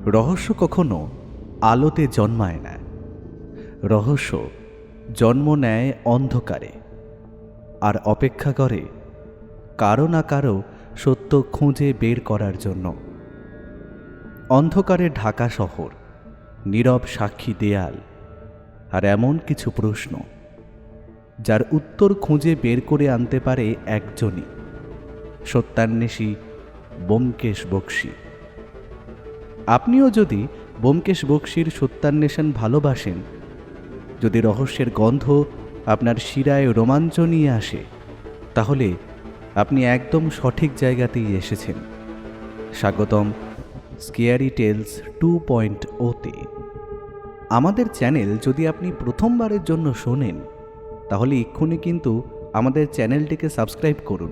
রহস্য কখনো আলোতে জন্মায় না, রহস্য জন্ম নেয় অন্ধকারে, আর অপেক্ষা করে কারো না কারো সত্য খুঁজে বের করার জন্য। অন্ধকারে ঢাকা শহর, নীরব সাক্ষী দেয়াল, আর এমন কিছু প্রশ্ন যার উত্তর খুঁজে বের করে আনতে পারে একজনই, সত্যান্বেষী ব্যোমকেশ বক্সী। আপনিও যদি ব্যোমকেশ বক্সীর সত্যান্বেষণ ভালোবাসেন, যদি রহস্যের গন্ধ আপনার শিরায় রোমাঞ্চ নিয়ে আসে, তাহলে আপনি একদম সঠিক জায়গাতেই এসেছেন। স্বাগতম স্কেয়ারি টেলস 2.0-তে। আমাদের চ্যানেল যদি আপনি প্রথমবারের জন্য শোনেন, তাহলে এক্ষুনি কিন্তু আমাদের চ্যানেলটিকে সাবস্ক্রাইব করুন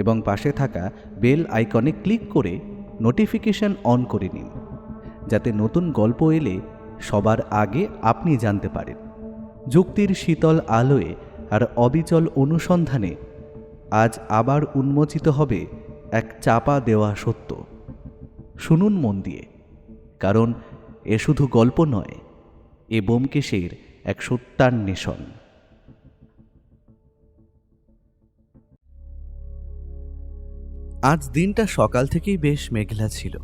এবং পাশে থাকা বেল আইকনে ক্লিক করে নোটিফিকেশন অন করে নিন, যাতে নতুন গল্প এলে সবার আগে আপনি জানতে পারেন। যুক্তির শীতল আলোয় আর অবিচল অনুসন্ধানে আজ আবার উন্মোচিত হবে এক চাপা দেওয়া সত্য। শুনুন মন দিয়ে, কারণ এ শুধু গল্প নয়, এ ব্যোমকেশের এক সত্যান্বেষণ। আজ দিনটা সকাল থেকেই বেশ মেঘলা ছিল।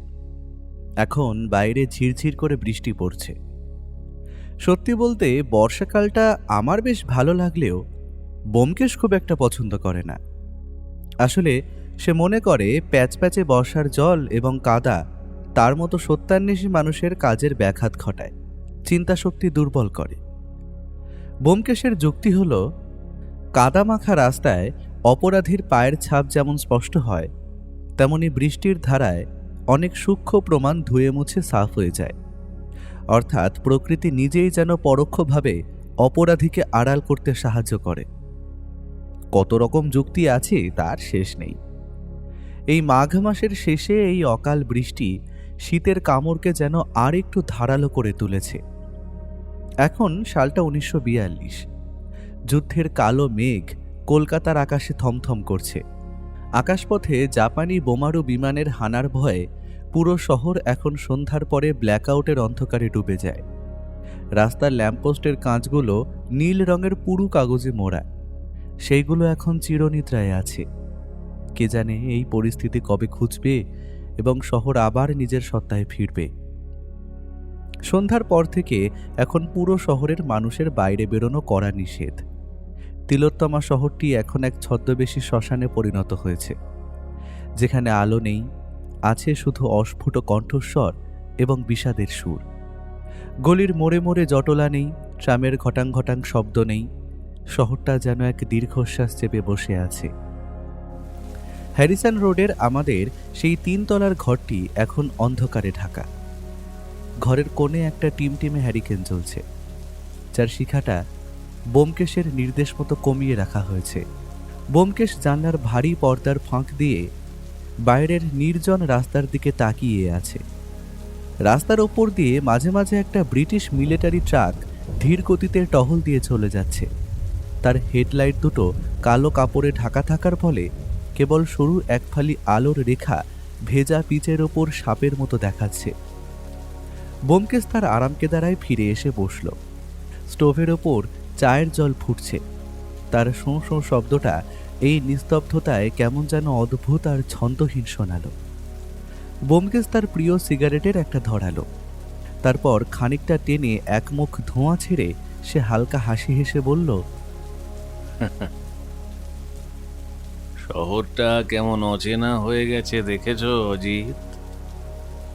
এখন বাইরে ঝিরঝির করে বৃষ্টি পড়ছে। সত্যি বলতে বর্ষাকালটা আমার বেশ ভালো লাগলেও ব্যোমকেশ খুব একটা পছন্দ করে না। আসলে সে মনে করে প্যাচপ্যাচে বর্ষার জল এবং কাদা তার মতো সত্যান্বেষী মানুষের কাজের ব্যাঘাত ঘটায়, চিন্তাশক্তি দুর্বল করে। ব্যোমকেশের যুক্তি হল, কাদামাখা রাস্তায় অপরাধীর পায়ের ছাপ যেমন স্পষ্ট হয়, তেমনি বৃষ্টির ধারায় অনেক সূক্ষ্ম প্রমাণ ধুয়ে মুছে সাফ হয়ে যায়। অর্থাৎ প্রকৃতি নিজেই যেন পরোক্ষভাবে অপরাধীকে আড়াল করতে সাহায্য করে। কত রকম যুক্তি আছে তার শেষ নেই। এই মাঘ মাসের শেষে এই অকাল বৃষ্টি শীতের কামড়কে যেন আর একটু ধারালো করে তুলেছে। এখন সালটা 1942। যুদ্ধের কালো মেঘ কলকাতার আকাশে থমথম করছে। আকাশপথে জাপানি বোমারু বিমানের হানার ভয়ে পুরো শহর এখন সন্ধ্যার পরে ব্ল্যাকআউটের অন্ধকারে ডুবে যায়। রাস্তার ল্যাম্পপোস্টের কাঁচগুলো নীল রঙের পুরু কাগজে মোড়া, সেইগুলো এখন চিরনিদ্রায় আছে। কে জানে এই পরিস্থিতি কবে খুঁজবে এবং শহর আবার নিজের সত্তায় ফিরবে। সন্ধ্যার পর থেকে এখন পুরো শহরের মানুষের বাইরে বেরোনো করা নিষেধ। তিলোত্তমা শহরটি এখন এক ছদ্মবেশী শ্মশানে পরিণত হয়েছে, যেখানে আলো নেই, আছে শুধু অস্ফুট কণ্ঠস্বর এবং বিষাদের সুর। গলির মোড়ে মোড়ে জটলা নেই, ট্রামের ঘটাং ঘটাং শব্দ নেই। শহরটা যেন এক দীর্ঘশ্বাস চেপে বসে আছে। হ্যারিসন রোডের আমাদের সেই 3 তলার ঘরটি এখন অন্ধকারে ঢাকা। ঘরের কোণে একটা টিমটিমে হ্যারিকেন জ্বলছে, যার শিখাটা ব্যোমকেশের নির্দেশ মতো কমিয়ে রাখা হয়েছে। ব্যোমকেশ জানলার ভারী পর্দার ফাঁক দিয়ে বাইরের নির্জন রাস্তার দিকে তাকিয়ে আছে। রাস্তার ওপর দিয়ে মাঝে মাঝে একটা ব্রিটিশ মিলিটারি ট্রাক ধীর গতিতে টহল দিয়ে চলে যাচ্ছে। তার হেডলাইট দুটো কালো কাপড়ে ঢাকা থাকার ফলে কেবল সরু এক ফালি আলোর রেখা ভেজা পিচের ওপর সাপের মতো দেখাচ্ছে। ব্যোমকেশ তার আরামকেদারায় ফিরে এসে বসল। স্টোভের ওপর চায়ের জল ফুটছে। তার শোঁ শোঁ শব্দটা এই নিস্তব্ধতায় কেমন যেন অদ্ভুত আর ছন্দহীন শোনালো। ব্যোমকেশ তার প্রিয় সিগারেটের একটা ধরালো। তারপর খানিকটা টেনে এক মুখ ধোঁয়া ছেড়ে সে হালকা হাসি হেসে বলল, শহরটা কেমন অচেনা হয়ে গেছে দেখেছ অজিত?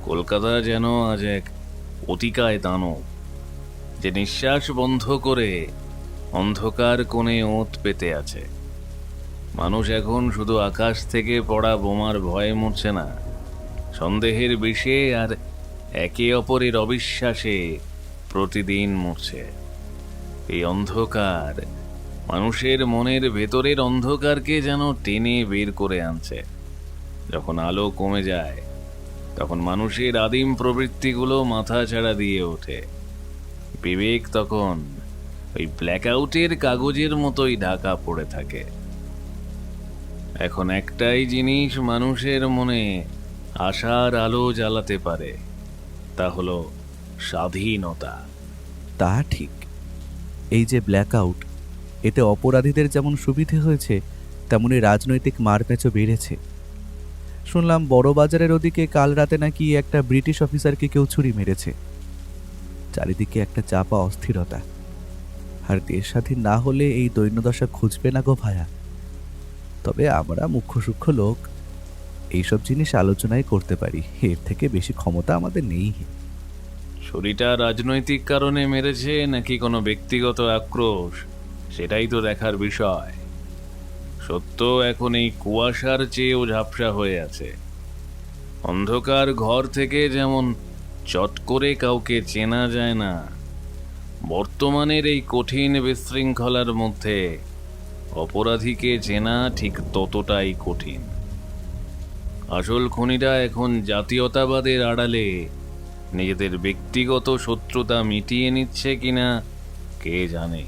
কলকাতা যেন আজ এক অতিকায় দানব, যে নিঃশ্বাস বন্ধ করে অন্ধকার কোণে ওঁত পেতে আছে। মানুষ এখন শুধু আকাশ থেকে পড়া বোমার ভয়ে মরছে না, সন্দেহের বিষে আর একে অপরের অবিশ্বাসে প্রতিদিন মরছে। এই অন্ধকার মানুষের মনের ভেতরের অন্ধকারকে যেন টেনে বের করে আনছে। যখন আলো কমে যায়, তখন মানুষের আদিম প্রবৃত্তিগুলো মাথাছাড়া দিয়ে ওঠে। বিবেক তখন ওই ব্ল্যাকআউটের কাগজের মতোই ঢাকা পড়ে থাকে। এখন একটাই জিনিস মানুষের মনে আশার আলো জ্বালাতে পারে, তা হলো স্বাধীনতা। তা ঠিক। এই যে ব্ল্যাকআউট, এতে অপরাধীদের যেমন সুবিধে হয়েছে, তেমনি রাজনৈতিক মারপ্যাচও বেড়েছে। শুনলাম বড় বাজারের ওদিকে কাল রাতে নাকি একটা ব্রিটিশ অফিসারকে কেউ ছুরি মেরেছে। চারিদিকে একটা চাপা অস্থিরতা। আর দেশ স্বাধীন না হলে এই দৈন্যদশা খুঁজবে না গো ভায়া। তবে আমরা মুখ্য সূক্ষ্ম লোক, এইসব জিনিস আলোচনায় করতে পারি, এর থেকে বেশি ক্ষমতা আমাদের নেই। ছুরিটা রাজনৈতিক কারণে মেরেছে নাকি কোনো ব্যক্তিগত আক্রোশ, সেটাই তো দেখার বিষয়। সত্য এখন এই কুয়াশার চেয়েও ঝাপসা হয়ে আছে। অন্ধকার ঘর থেকে যেমন চট করে কাউকে চেনা যায় না, বর্তমানের এই কঠিন বিশৃঙ্খলার মধ্যে অপরাধীকে চেনা ঠিক ততটাই কঠিন। আসল খুনিরা এখন জাতীয়তাবাদের আড়ালে নিজেদের ব্যক্তিগত শত্রুতা মিটিয়ে নিচ্ছে কিনা কে জানে।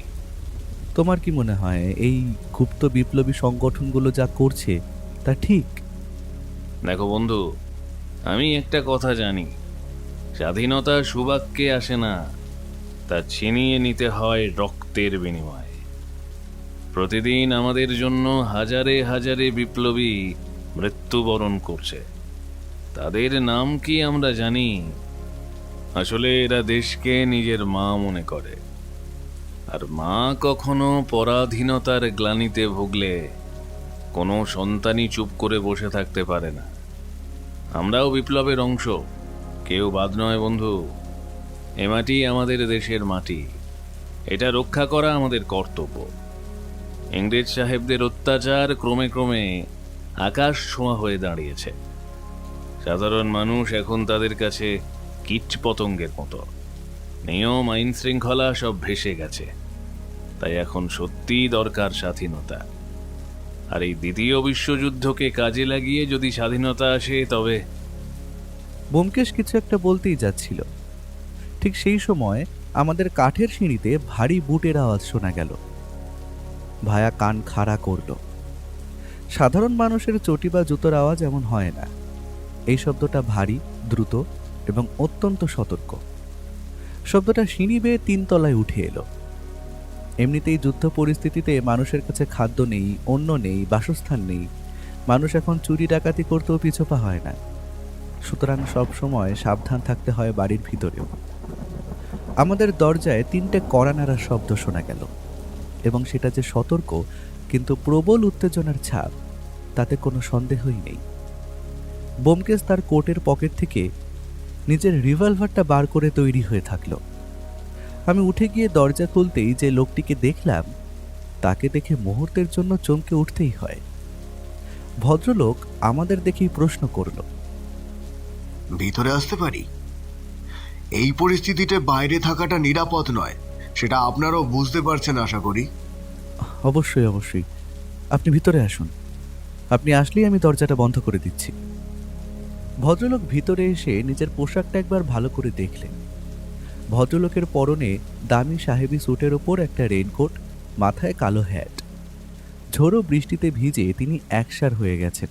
তোমার কি মনে হয় এই গুপ্ত বিপ্লবী সংগঠনগুলো যা করছে তা ঠিক? দেখো বন্ধু, আমি একটা কথা জানি, স্বাধীনতা সুবাক্যে আসে না, তা ছিনিয়ে নিতে হয় রক্তের বিনিময়ে। প্রতিদিন আমাদের জন্য হাজারে হাজারে বিপ্লবী মৃত্যুবরণ করছে। তাদের নাম কি আমরা জানি? আসলে এরা দেশকে নিজের মা মনে করে, আর মা কখনো পরাধীনতার গ্লানিতে ভুগলে কোনো সন্তানই চুপ করে বসে থাকতে পারে না। আমরাও বিপ্লবের অংশ, কেউ বাদ নয় বন্ধু। এ মাটি আমাদের দেশের মাটি, এটা রক্ষা করা আমাদের কর্তব্য। ইংরেজ সাহেবদের অত্যাচার ক্রমে ক্রমে আকাশ ছোঁয়া হয়ে দাঁড়িয়েছে। সাধারণ মানুষ এখন তাদের কাছে কীট পতঙ্গের মতো। নিয়ম আইন শৃঙ্খলা সব ভেসে গেছে। তাই এখন সত্যিই দরকার স্বাধীনতা। আর এই দ্বিতীয় বিশ্বযুদ্ধকে কাজে লাগিয়ে যদি স্বাধীনতা আসে, তবে ব্যোমকেশ কিছু একটা বলতেই যাচ্ছিল। ঠিক সেই সময় আমাদের কাঠের সিঁড়িতে ভারী বুটের আওয়াজ শোনা গেল। ভায়া কান খাড়া করল। সাধারণ মানুষের চটি বা জুতোর আওয়াজ এমন হয় না। এই শব্দটা ভারী, দ্রুত এবং অত্যন্ত সতর্ক। শব্দটা সিঁড়ি বেয়ে 3 তলায় উঠে এলো। এমনিতেই যুদ্ধ পরিস্থিতিতে মানুষের কাছে খাদ্য নেই, অন্ন নেই, বাসস্থান নেই। মানুষ এখন চুরি ডাকাতি করতেও পিছপা হয় না। সুতরাং সব সময় সাবধান থাকতে হয় বাড়ির ভিতরেও। আমাদের দরজায় 3টে কড়া নাড়ার শব্দ শোনা গেল, এবং সেটা যে সতর্ক কিন্তু প্রবল উত্তেজনার ছাপ, তাতে কোনো সন্দেহই নেই। ব্যোমকেশ তার কোটের পকেট থেকে নিজের রিভলভারটা বার করে তৈরি হয়ে থাকলো। আমি উঠে গিয়ে দরজা খুলতেই যে লোকটিকে দেখলাম, তাকে দেখে মুহূর্তের জন্য চমকে উঠতেই হয়। ভদ্রলোক আমাদের দেখেই প্রশ্ন করল, ভিতরে আসতে পারি? এই পরিস্থিতিতে বাইরে থাকাটা নিরাপদ নয়, সেটা আপনারাও বুঝতে পারছেন আশা করি। অবশ্যই অবশ্যই, আপনি ভিতরে আসুন। আপনি আসলেই আমি দরজাটা বন্ধ করে দিচ্ছি। ভদ্রলোক ভিতরে এসে নিজের পোশাকটা একবার ভালো করে দেখলেন। ভদ্রলোকের পরনে দামি সাহেবি স্যুটের ওপর একটা রেইনকোট, মাথায় কালো হ্যাট। ঝোড়ো বৃষ্টিতে ভিজে তিনি একসার হয়ে গেছেন,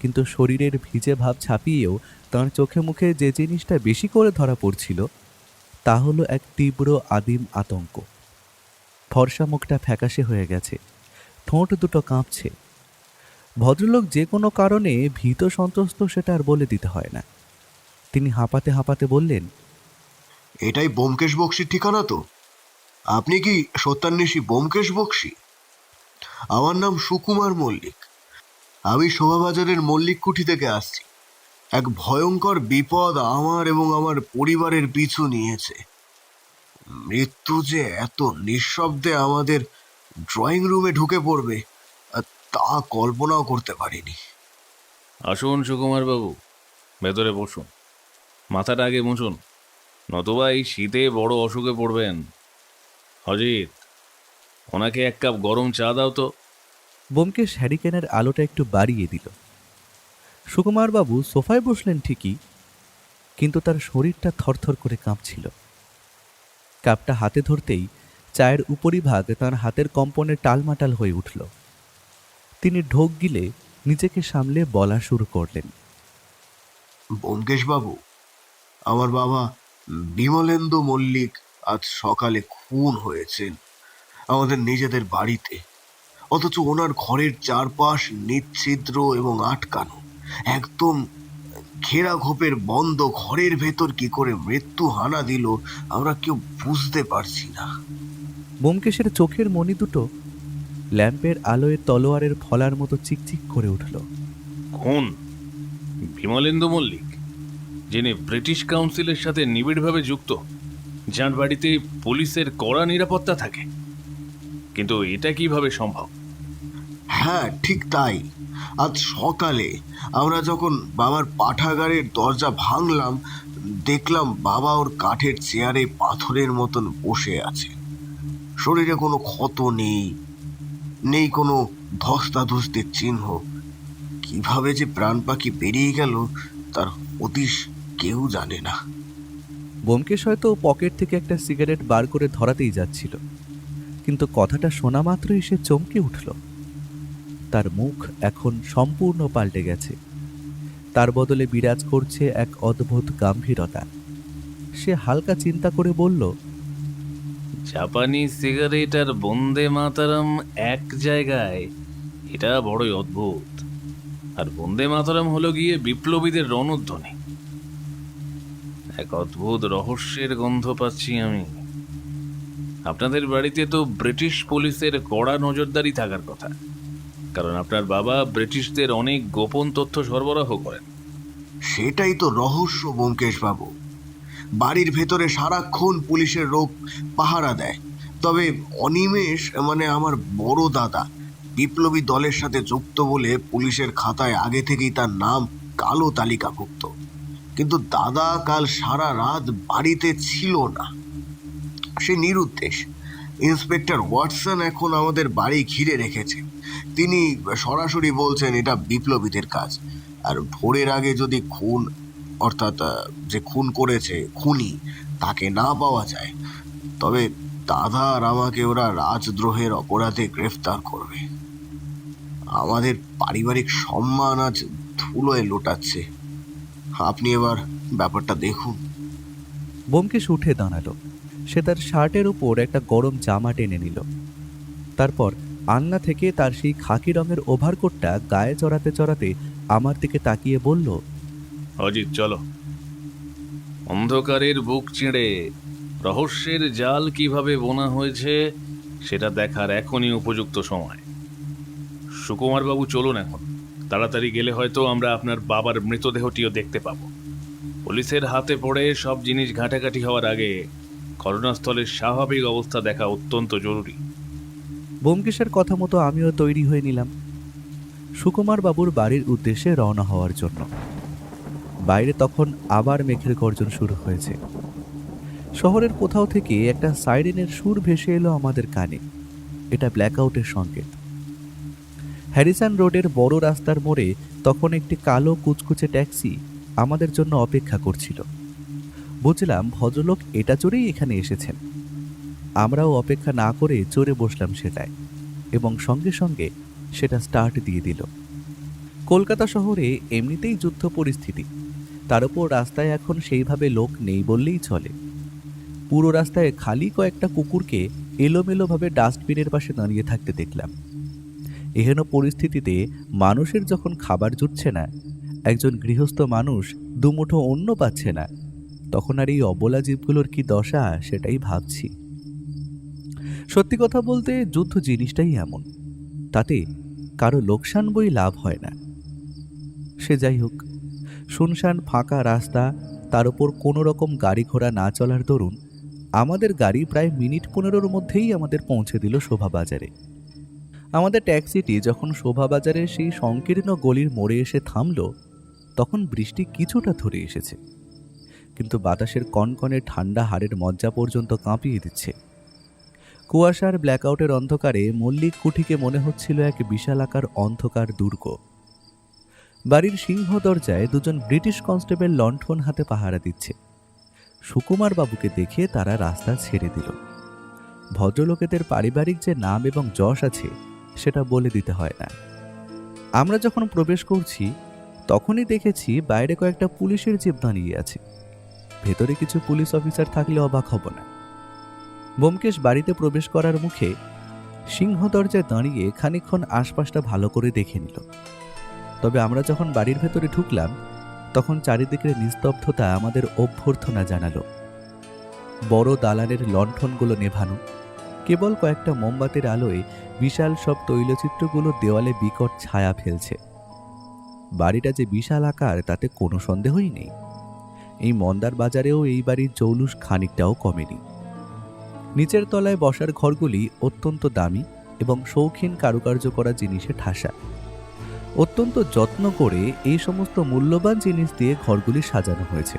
কিন্তু শরীরের ভিজে ভাব ছাপিয়েও তাঁর চোখে মুখে যে জিনিসটা বেশি করে ধরা পড়ছিল, তা হলো এক তীব্র আদিম আতঙ্ক। ফর্সা মুখটা ফ্যাকাশে হয়ে গেছে, ঠোঁট দুটো কাঁপছে। ভদ্রলোক যে কোনো কারণে ভীত সন্ত্রস্ত সেটা আর বলে দিতে হয় না। তিনি হাঁপাতে হাঁপাতে বললেন, এটাই ব্যোমকেশ বক্সির ঠিকানা তো? আপনি কি সত্যান্বেষী ব্যোমকেশ বক্সি? আমার নাম সুকুমার মল্লিক। আমি শোভাবাজারের মল্লিক কুঠি থেকে আসছি। এক ভয়ঙ্কর বিপদ আমার এবং আমার পরিবারের পিছু নিয়েছে। মৃত্যু যে এত নিঃশব্দে আমাদের ড্রয়িং রুমে ঢুকে পড়বে, তা কল্পনাও করতে পারিনি। আসুন সুকুমার বাবু, ভেতরে বসুন, মাথাটা আগে মুছুন, নতুবা এই শীতে বড় অসুখে পড়বেন। অজিত, ওনাকে 1 কাপ গরম চা দাও তো। ব্যোমকেশ হ্যারিকেনের আলোটা একটু বাড়িয়ে দিল। সুকুমারবাবু সোফায় বসলেন ঠিকই, কিন্তু তার শরীরটা থরথর করে কাঁপছিল। কাপটা হাতে ধরতেই চায়ের উপরিভাগ তার হাতের কম্পনে টালমাটাল হয়ে উঠল। তিনি ঢোক গিলে নিজেকে সামলে বলা শুরু করলেন, ব্যোমকেশ বাবু, আমার বাবা বিমলেন্দু মল্লিক আজ সকালে খুন হয়েছেন আমাদের নিজেদের বাড়িতে। অথচ ওনার ঘরের চারপাশ নিচ্ছিদ্র এবং আটকানো, একদম ঘেরা ঘোপের বন্ধ ঘরের ভেতর কি করে মৃত্যু হানা দিল আমরা কেউ বুঝতে পারছি না। ব্যোমকেশের চোখের মণি দুটো ল্যাম্পের আলোয় তলোয়ারের ফলার মতো চিকচিক করে উঠল। খুন বিমলেন্দু মল্লিক, যিনি ব্রিটিশ কাউন্সিলের সাথে নিবিড়ভাবে যুক্ত, যার বাড়িতে পুলিশের কড়া নিরাপত্তা থাকে। কিন্তু এটা কিভাবে সম্ভব? হ্যাঁ, ঠিক তাই। আজ সকালে আমরা যখন বাবার পাঠাগারের দরজা ভাঙলাম, দেখলাম বাবা ওর কাঠের চেয়ারে পাথরের মতন বসে আছে। শরীরে কোনো ক্ষত নেই, নেই কোনো ধস্তাধস্তির চিহ্ন। কিভাবে যে প্রাণ পাখি বেরিয়ে গেল তার হদিশ কেউ জানে না। ব্যোমকেশ হয়তো পকেট থেকে একটা সিগারেট বার করে ধরাতেই যাচ্ছিল, কিন্তু কথাটা শোনা মাত্রই সে চমকে উঠল। তার মুখ এখন সম্পূর্ণ পাল্টে গেছে। তার বদলে বিরাজ করছে এক অদ্ভুত গাম্ভীরতা। সে হালকা চিন্তা করে বলল, জাপানি সিগারেট আর বন্দে মাতারাম এক জায়গায়, এটা বড়ই অদ্ভুত। আর বন্দে মাতারাম হলো গিয়ে বিপ্লবীদের রণধ্বনি। এক অদ্ভুত রহস্যের গন্ধ পাচ্ছি আমি। আপনাদের বাড়িতে তো ব্রিটিশ পুলিশের কড়া নজরদারি থাকার কথা, কারণ আপনার বাবা ব্রিটিশদের অনেক গোপন তথ্য সরবরাহ করেন। সেটাই তো রহস্য ব্যোমকেশ বাবু। বাড়ির ভেতরে সারাক্ষণ পুলিশের লোক পাহারা দেয়, তবে অনিমেষ মানে আমার বড় দাদা বিপ্লবী দলের সাথে যুক্ত বলে পুলিশের খাতায় আগে থেকেই তার নাম কালো তালিকাভুক্ত। কিন্তু দাদা কাল সারা রাত বাড়িতে ছিল না, সে নিরুদ্দেশ। ইন্সপেক্টর ওয়াটসন এখন আমাদের বাড়ি ঘিরে রেখেছে। তিনি সরাসরি বলছেন এটা বিপ্লবীদের কাজ, আর ভোরের আগে যদি খুন, অর্থাৎ যে খুন করেছে খুনি, তাকে না পাওয়া যায়, তবে দাদা আর আমাকে ওরা রাজদ্রোহের অপরাধে গ্রেফতার করবে। আমাদের পারিবারিক সম্মান আজ ধুলোয় লোটাচ্ছে। আপনি এবার ব্যাপারটা দেখুন। ব্যোমকেশ উঠে দাঁড়ালো। সে তার শার্টের উপর একটা গরম জামা টেনে নিল। তারপর আলনা থেকে তার সেই খাকি রঙের ওভারকোটটা গায়ে চড়াতে চড়াতে আমার দিকে তাকিয়ে বলল, অজিত, চলো। অন্ধকারের বুক চিঁড়ে রহস্যের জাল কিভাবে বোনা হয়েছে সেটা দেখার এখনই উপযুক্ত সময়। সুকুমার বাবু, চলুন এখন। তাড়াতাড়ি গেলে হয়তো আমরা আপনার বাবার মৃতদেহটিও দেখতে পাবো। পুলিশের হাতে পড়ে সব জিনিস ঘাটাঘাটি হওয়ার আগে ঘটনাস্থলের স্বাভাবিক অবস্থা দেখা অত্যন্ত জরুরি। ব্যোমকেশের কথা মতো আমিও তৈরি হয়ে নিলাম সুকুমার বাবুর বাড়ির উদ্দেশ্যে রওনা হওয়ার জন্য। বাইরে তখন আবার মেঘের গর্জন শুরু হয়েছে। শহরের কোথাও থেকে একটা সাইরেনের সুর ভেসে এলো আমাদের কানে। এটা ব্ল্যাকআউটের সংকেত। হ্যারিসন রোডের বড় রাস্তার মোড়ে তখন একটি কালো কুচকুচে ট্যাক্সি আমাদের জন্য অপেক্ষা করছিল। বুঝলাম ভদ্রলোক এটা চড়েই এখানে এসেছেন। আমরাও অপেক্ষা না করে চড়ে বসলাম সেটায়, এবং সঙ্গে সঙ্গে সেটা স্টার্ট দিয়ে দিল। কলকাতা শহরে এমনিতেই যুদ্ধ পরিস্থিতি, তার উপর রাস্তায় এখন সেইভাবে লোক নেই বললেই চলে। পুরো রাস্তায় খালি কয়েকটা কুকুরকে এলোমেলোভাবে ডাস্টবিনের পাশে দাঁড়িয়ে থাকতে দেখলাম। এহেন পরিস্থিতিতে মানুষের যখন খাবার জুটছে না, একজন গৃহস্থ মানুষ দুমুঠো অন্ন পাচ্ছে না, তখন আর এই অবলা জীবগুলোর কি দশা সেটাই ভাবছি। সত্যি কথা বলতে যুদ্ধ জিনিসটাই এমন, তাতে কারো লোকসান বই লাভ হয় না। সে যাই হোক, শুনশান ফাঁকা রাস্তা, তার উপর কোনো রকম গাড়ি ঘোড়া না চলার দরুন আমাদের গাড়ি প্রায় মিনিট 15-র মধ্যেই আমাদের পৌঁছে দিল শোভাবাজারে। আমাদের ট্যাক্সিটি যখন শোভাবাজারের সেই সংকীর্ণ গলির মোড়ে এসে থামল, তখন বৃষ্টি কিছুটা ধরে এসেছে, কিন্তু বাতাসের কনকনে ঠান্ডা হাড়ের মজ্জা পর্যন্ত কাঁপিয়ে দিচ্ছে। কুয়াশার ব্ল্যাকআউটের অন্ধকারে মল্লিক কুঠিকে মনে হচ্ছিল এক বিশালাকার অন্ধকার দুর্গ। বাড়ির সিংহ দরজায় দুজন ব্রিটিশ কনস্টেবল লণ্ঠন হাতে পাহারা দিচ্ছে। সুকুমার বাবুকে দেখে তারা রাস্তা ছেড়ে দিল। ভদ্রলোকেদের পারিবারিক যে নাম এবং যশ আছে সেটা বলে দিতে হয় না। আমরা যখন প্রবেশ করছি তখনই দেখেছি বাইরে কয়েকটা পুলিশের জিপ দাঁড়িয়ে আছে। ভেতরে কিছু পুলিশ অফিসার থাকলে অবাক হব না। ব্যোমকেশ বাড়িতে প্রবেশ করার মুখে সিংহ দরজায় দাঁড়িয়ে খানিকক্ষণ আশপাশটা ভালো করে দেখে নিল। তবে আমরা যখন বাড়ির ভেতরে ঢুকলাম তখন চারিদিকের নিস্তব্ধতা আমাদের অভ্যর্থনা জানালো। বড় দালানের লণ্ঠনগুলো নেভানো, কেবল কয়েকটা মোমবাতির আলোয় বিশাল সব তৈলচিত্রগুলো দেওয়ালে বিকট ছায়া ফেলছে। বাড়িটা যে বিশাল আকার তাতে কোনো সন্দেহই নেই। এই মন্দার বাজারেও এই বাড়ির জৌলুস খানিকটাও কমেনি। নিচের তলায় বসার ঘরগুলি অত্যন্ত দামি এবং শৌখিন কারুকার্য করা জিনিসে ঠাসা। অত্যন্ত যত্ন করে এই সমস্ত মূল্যবান জিনিস দিয়ে ঘরগুলি সাজানো হয়েছে।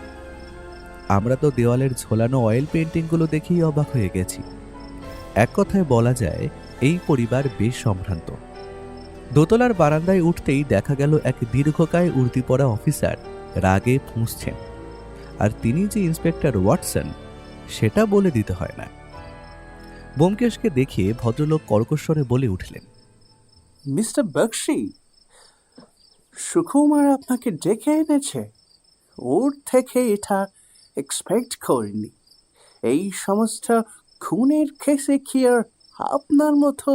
আমরা তো দেওয়ালের ঝোলানো অয়েল পেন্টিংগুলো দেখেই অবাক হয়ে গেছি। এক কথায় বলা যায় এই পরিবার বেশ সম্ভ্রান্ত। দোতলার বারান্দায় উঠতেই দেখা গেল এক দীর্ঘকায় উর্দি পরা অফিসার রাগে ফুঁসছেন। আর তিনি যে ইন্সপেক্টর ওয়াটসন সেটা বলে দিতে হয় না। ব্যোমকেশকে দেখে ভদ্রলোক কর্কশ্বরে বলে উঠলেন, মিস্টার বক্সি, সুকুমার আপনাকে ডেকে এনেছে। ওর থেকে এটা এক্সপেক্ট করিনি। এই সমস্ত খুনের কেসে কি আর আপনার মতো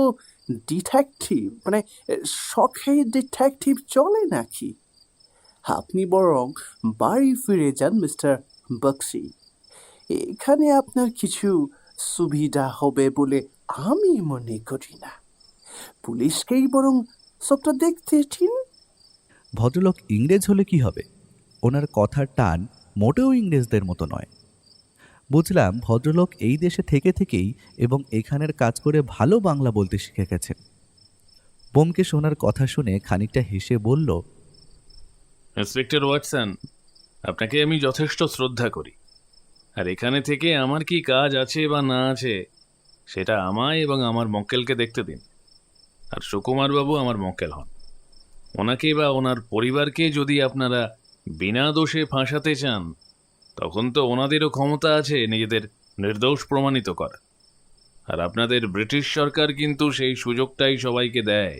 ডিটেকটিভ শখের ডিটেকটিভ চলে নাকি? আপনি বরং বাড়ি ফিরে যান মিস্টার বক্সি। এখানে আপনার কিছু সুবিধা হবে বলে আমি মনে করি না। পুলিশকেই বরং সবটা দেখতে দিন। ভদ্রলোক ইংরেজ হলে কি হবে? ওনার কথার টান মোটেও ইংরেজদের মতো নয়। বুঝলাম ভদ্রলোক এই দেশে থেকে থেকেই এবং এখানের কাজ করে ভালো বাংলা বলতে শিখে গেছেন। ব্যোমকেশ ওনার কথা শুনে খানিকটা হেসে বলল, ইন্সপেক্টর ওয়াটসন, আপনাকে আমি যথেষ্ট শ্রদ্ধা করি। আর এখানে থেকে আমার কি কাজ আছে বা না আছে সেটা আমায় এবং আমার মক্কেলকে দেখতে দিন। আর সুকুমারবাবু আমার মক্কেল হন। ওনাকে বা ওনার পরিবারকে যদি আপনারা বিনা দোষে ফাঁসাতে চান তখন তো ওনাদেরও ক্ষমতা আছে নিজেদের নির্দোষ প্রমাণিত করা। আর আপনাদের ব্রিটিশ সরকার কিন্তু সেই সুযোগটাই সবাইকে দেয়।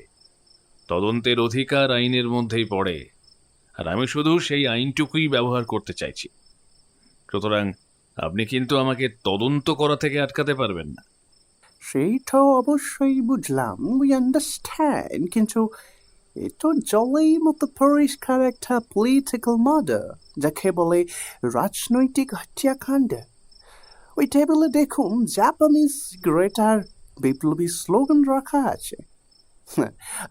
তদন্তের অধিকার আইনের মধ্যেই পড়ে, আর আমি শুধু সেই আইনটুকুই ব্যবহার করতে চাইছি। সুতরাং আপনি কিন্তু আমাকে তদন্ত করা থেকে আটকাতে পারবেন না। সেইটা অবশ্যই বুঝলাম, উই আন্ডারস্ট্যান্ড, কিন্তু এ তো জলেই মতো পরিষ্কার একটা পলিটিক্যাল মার্ডার, যাকে বলে রাজনৈতিক হত্যাকাণ্ড। ওই টেবিলে দেখুন জাপানিজ গ্রেটার বিপ্লবী স্লোগান রাখা আছে।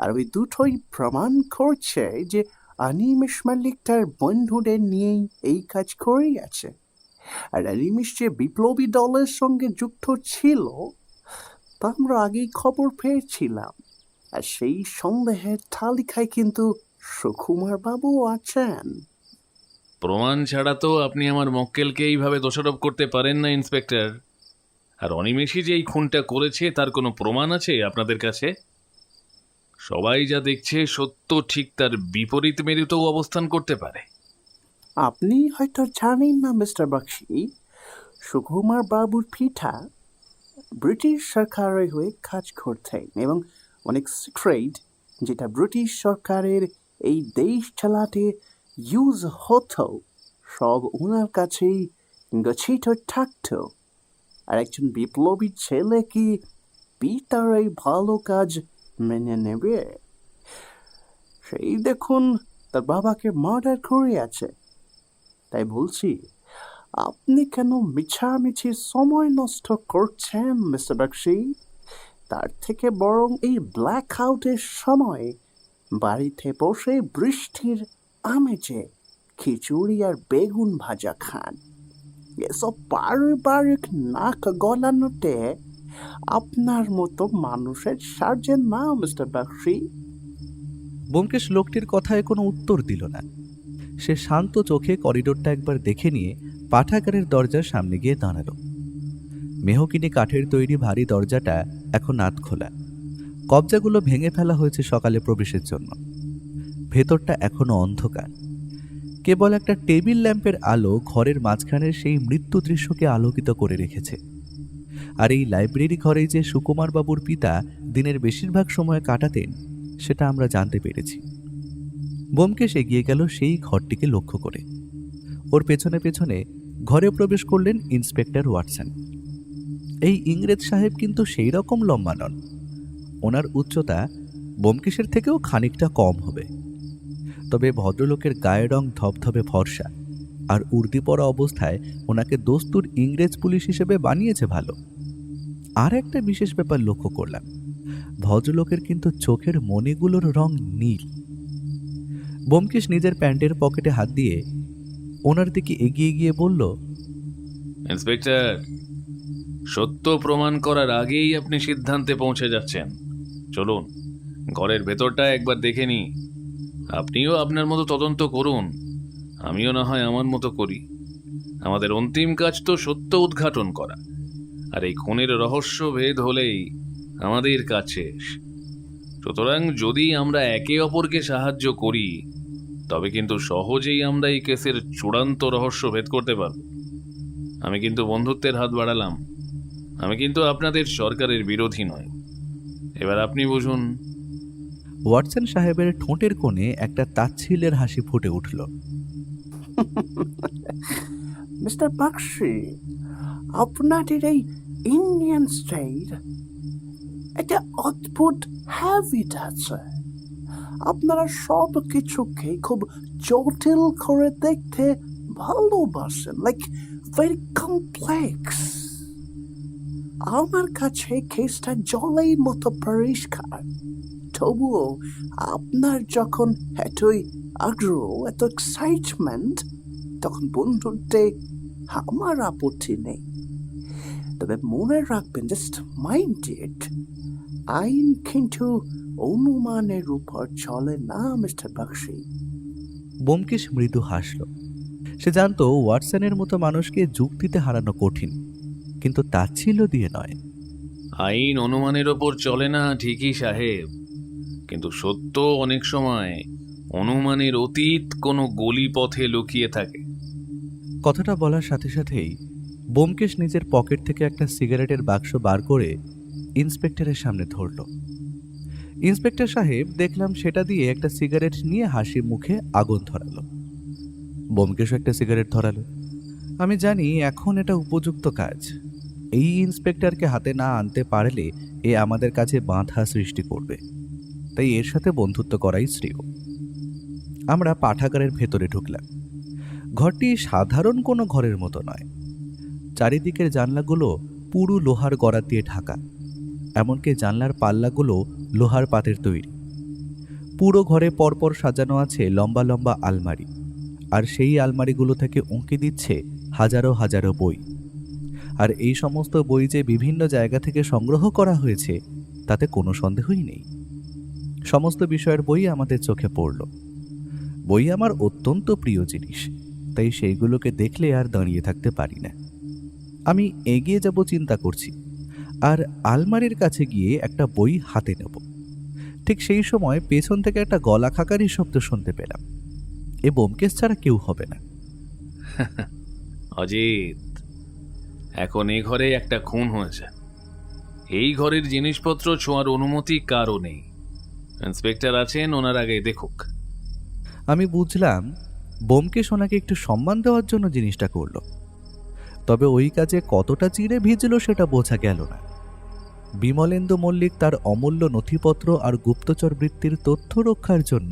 আর ওই দুটোই প্রমাণ করছে যে অনিমেষ মল্লিক তার বন্ধুদের নিয়েই এই কাজ করে আছে। আর অনিমেষ যে বিপ্লবী দলের সঙ্গে যুক্ত ছিল তা আমরা আগেই খবর পেয়েছিলাম। আর সেই সন্দেহের তালিকায় কিন্তু সুকুমার বাবু আছেন। প্রমাণ ছাড়া তো আপনি আমার মক্কেলকে এইভাবে দোষারোপ করতে পারেন না ইন্সপেক্টর। আর অনিমেষই যে এই খুনটা করেছে তার কোনো প্রমাণ আছে আপনাদের কাছে? সবাই যা দেখছে সত্য ঠিক তার বিপরীত মেরুতেও অবস্থান করতে পারে। আপনি হয়তো জানেন না মিস্টার বক্সি, সুকুমার বাবুর পিতা ব্রিটিশ সরকারের হয়ে কাজ করতেন এবং অনেক সিক্রেট যেটা ব্রিটিশ সরকারের এই দেশ চালাতে ইউজ হতো সব ওনার কাছেই গচ্ছিত থাকত। আর একজন বিপ্লবী ছেলে কি পিতার এই ভালো কাজ মেনে নেবে? সেই দেখুন তার বাবাকে মার্ডার করে আছে। তাই বলছি, আপনি কেন মিছামিছি সময় নষ্ট করছেন মিস্টার বক্সি? তার থেকে বরং এই ব্ল্যাক আউটের সময় বাড়িতে বসে বৃষ্টির আমেজে খিচুড়ি আর বেগুন ভাজা খান। এসব পারিবারিক নাক গলানোতে আপনার মতো মানুষের সাহায্য না মিস্টার বক্সি। ব্যোমকেশ লোকটির কথায় কোনো উত্তর দিল না। সে শান্ত চোখে করিডোরটা একবার দেখে নিয়ে পাঠাগারের দরজার সামনে গিয়ে দাঁড়ালো। মেহকিনি কাঠের তৈরি ভারী দরজাটা এখন আধ খোলা। কবজাগুলো ভেঙে ফেলা হয়েছে সকালে প্রবেশের জন্য। ভেতরটা এখনো অন্ধকার। কেবল একটা টেবিল ল্যাম্পের আলো ঘরের মাঝখানের সেই মৃত্যু দৃশ্যকে আলোকিত করে রেখেছে। আর এই লাইব্রেরি ঘরেই যে সুকুমার বাবুর পিতা দিনের বেশিরভাগ সময় কাটাতেন সেটা আমরা জানতে পেরেছি। ব্যোমকেশ এগিয়ে গেল সেই ঘরটিকে লক্ষ্য করে। ওর পেছনে পেছনে ঘরে প্রবেশ করলেন ইন্সপেক্টর ওয়াটসন। এই ইংরেজ সাহেব কিন্তু সেই রকম লম্বা নন। ওনার উচ্চতা ব্যোমকেশের থেকেও খানিকটা কম হবে। তবে ভদ্রলোকের গায়ের রং ধবধবে ফর্সা, আর উর্দি পরা অবস্থায় ওনাকে দস্তুর ইংরেজ পুলিশ হিসেবে বানিয়েছে ভালো। আর একটা বিশেষ ব্যাপার লক্ষ্য করলাম, ভদ্রলোকের কিন্তু চোখের মণিগুলোর রং নীল। ব্যোমকেশ নিজের প্যান্টের পকেটে হাত দিয়ে ওনার দিকে এগিয়ে গিয়ে বলল, ইন্সপেক্টর, সত্য প্রমাণ করার আগেই আপনি সিদ্ধান্তে পৌঁছে যাচ্ছেন। চলুন ঘরের ভেতরটা একবার দেখে নি। আপনিও আপনার মতো তদন্ত করুন, আমিও না হয় আমার মতো করি। আমাদের অন্তিম কাজ তো সত্য উদ্ঘাটন করা, আর এই খুনের রহস্য ভেদ হলেই আমাদের কাজ শেষ। সুতরাং যদি আমরা একে অপরকে সাহায্য করি, তবে কিন্তু সহজেই আমরা এই কেসের চূড়ান্ত রহস্য ভেদ করতে পারব। আমি কিন্তু বন্ধুত্বের হাত বাড়ালাম, আমি কিন্তু আপনাদের সরকারের বিরোধী নয়। এবার আপনি বুঝুন। ওয়াটসন সাহেবের ঠোঁটের কোণে একটা তাচ্ছিল্যের হাসি ফুটে উঠল। মিস্টার বাক্সি, আপনাদের এই ইন্ডিয়ান স্টাইল একটা অদ্ভুত হ্যাবিট আছে। আপনারা সব কিছুকে খুব জটিল করে দেখতে ভালোবাসেন, লাইক ভেরি কমপ্লেক্স। আমার কাছে কেসটা জলের মতো পরিষ্কার, তবুও আপনার যখন এতই আগ্রহ, এত এক্সাইটমেন্ট, তখন বন্ধুত্বে আমার আপত্তি নেই। তবে মনে রাখবেন, জাস্ট মাইন্ড ইট, আইন কিন্তু অনুমানের উপর চলে না মিস্টার বাক্সি। ব্যোমকেশ মৃদু হাসল। সে জানতো ওয়াটসনের মতো মানুষকে যুক্তিতে হারানো কঠিন, কিন্তু তাচ্ছিল্য দিয়ে নয়। আইন অনুমানের ওপর চলে না ঠিকই সাহেব, কিন্তু সত্য অনেক সময় অনুমানের অতীত কোনো গলি পথে লুকিয়ে থাকে। কথাটা বলার সাথে সাথেই ব্যোমকেশ নিজের পকেট থেকে একটা সিগারেটের বাক্স বার করে ইন্সপেক্টরের সামনে ধরল। ইন্সপেক্টর সাহেব দেখলাম সেটা দিয়ে একটা সিগারেট নিয়ে হাসি মুখে আগুন ধরালো। ব্যোমকেশও একটা সিগারেট ধরালো। আমি জানি এখন এটা উপযুক্ত কাজ। এই ইন্সপেক্টরকে হাতে না আনতে পারলে এ আমাদের কাছে বাধা সৃষ্টি করবে, তাই এর সাথে বন্ধুত্ব করাই শ্রেয়। আমরা পাঠাগারের ভেতরে ঢুকলাম। ঘরটি সাধারণ কোনো ঘরের মতো নয়। চারিদিকের জানলাগুলো পুরু লোহার গড়া দিয়ে ঢাকা, এমনকি জানলার পাল্লাগুলো লোহার পাতের তৈরি। পুরো ঘরে পরপর সাজানো আছে লম্বা লম্বা আলমারি, আর সেই আলমারিগুলো থেকে উঁকি দিচ্ছে হাজারো হাজারো বই। আর এই সমস্ত বই যে বিভিন্ন জায়গা থেকে সংগ্রহ করা হয়েছে তাতে কোনো সন্দেহই নেই। সমস্ত বিষয়ের বই আমাদের চোখে পড়ল। বই আমার অত্যন্ত প্রিয় জিনিস, তাই সেইগুলোকে দেখলে আর দাঁড়িয়ে থাকতে পারি না। আমি এগিয়ে যাব চিন্তা করছি, আর আলমারির কাছে গিয়ে একটা বই হাতে নেব। ঠিক সেই সময় পেছন থেকে একটা গলা খাকারি শব্দ শুনতে পেলাম। এ ব্যোমকেশ ছাড়া কেউ হবে না। অজিত, এখন এই ঘরে একটা খুন হয়েছে। এই ঘরের জিনিসপত্র ছোঁয়ার অনুমতি কারও নেই। ইন্সপেক্টর আছেন, ওনার আগে দেখুক। আমি বুঝলাম ব্যোমকেশ ওনাকে একটু সম্মান দেওয়ার জন্য জিনিসটা করলো, তবে ওই কাজে কতটা চিড়ে ভিজল সেটা বোঝা গেল না। বিমলেন্দু মল্লিক তার অমূল্য নথিপত্র আর গুপ্তচর বৃত্তির তথ্য রক্ষার জন্য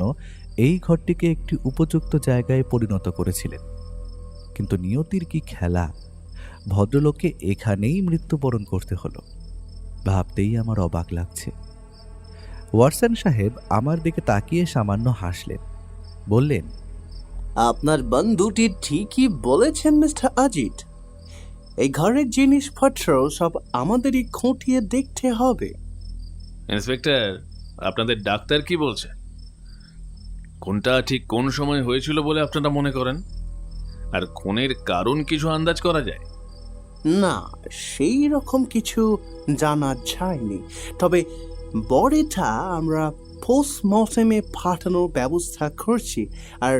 এই ঘরটিকে একটি উপযুক্ত জায়গায় পরিণত করেছিলেন। কিন্তু নিয়তির কি খেলা, ভদ্রলোককে এখানেই মৃত্যুবরণ করতে হলো। ভাবতেই আমার অবাক লাগছে। ওয়াটসন সাহেব আমার দিকে তাকিয়ে সামান্য হাসলেন, বললেন, আপনার বন্ধুটি ঠিকই বলেছেন মিস্টার অজিত। এই ঘরের জিনিসপত্র সব আমাদেরই খুঁটিয়ে দেখতে হবে। ইন্সপেক্টর, আপনাদের ডাক্তার কি বলছে? কোনটা ঠিক কোন সময় হয়েছিল বলে আপনারা মনে করেন? আর খুনের কারণ কিছু আন্দাজ করা যায়? না, সেই রকম কিছু জানা যায়নি। তবে বডিটা আমরা পোস্টমর্টেমে পাঠানোর ব্যবস্থা করছি, আর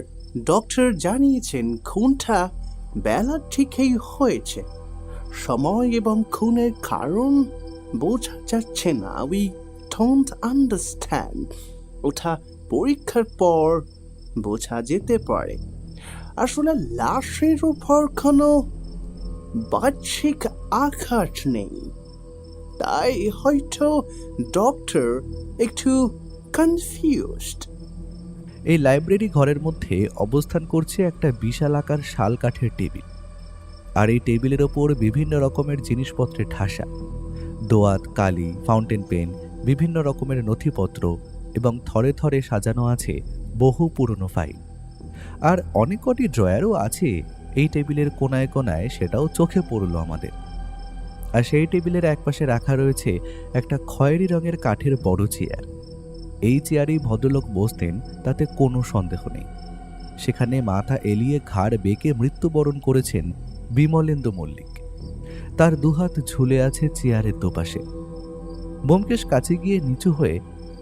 ডক্টর জানিয়েছেন খুনটা বেলা ঠিকই হয়েছে। সময় এবং খুনের কারণ বোঝা যাচ্ছে না। We don't understand. ওটা পরীক্ষার পর বোঝা যেতে পারে। আসলে লাশের উপর কোনো বাহ্যিক আঘাত নেই, তাই হয়তো ডক্টর একটু কনফিউজড। এই লাইব্রেরি ঘরের মধ্যে অবস্থান করছে একটা বিশালাকার শাল কাঠের টেবিল, আর এই টেবিলের ওপর বিভিন্ন রকমের জিনিসপত্রে ঠাসা দোয়াত, কালি, ফাউন্টেন পেন, বিভিন্ন রকমের নথিপত্র এবং থরে থরে সাজানো আছে বহু পুরনো ফাইল। আর অনেক কটি ড্রয়ারও আছে এই টেবিলের কোনায় কোনায়, সেটাও চোখে পড়ল আমাদের। আর সেই টেবিলের একপাশে রাখা রয়েছে একটা খয়েরি রঙের কাঠের বড় চেয়ার। এই চেয়ারেই ভদ্রলোক বসতেন, তাতে কোনো সন্দেহ নেই। সেখানে মাথা এলিয়ে ঘাড় বেঁকে মৃত্যুবরণ করেছেন বিমলেন্দু মল্লিক। তার দুহাত ঝুলে আছে চেয়ারের দুপাশে। ব্যোমকেশ কাছে গিয়ে নিচু হয়ে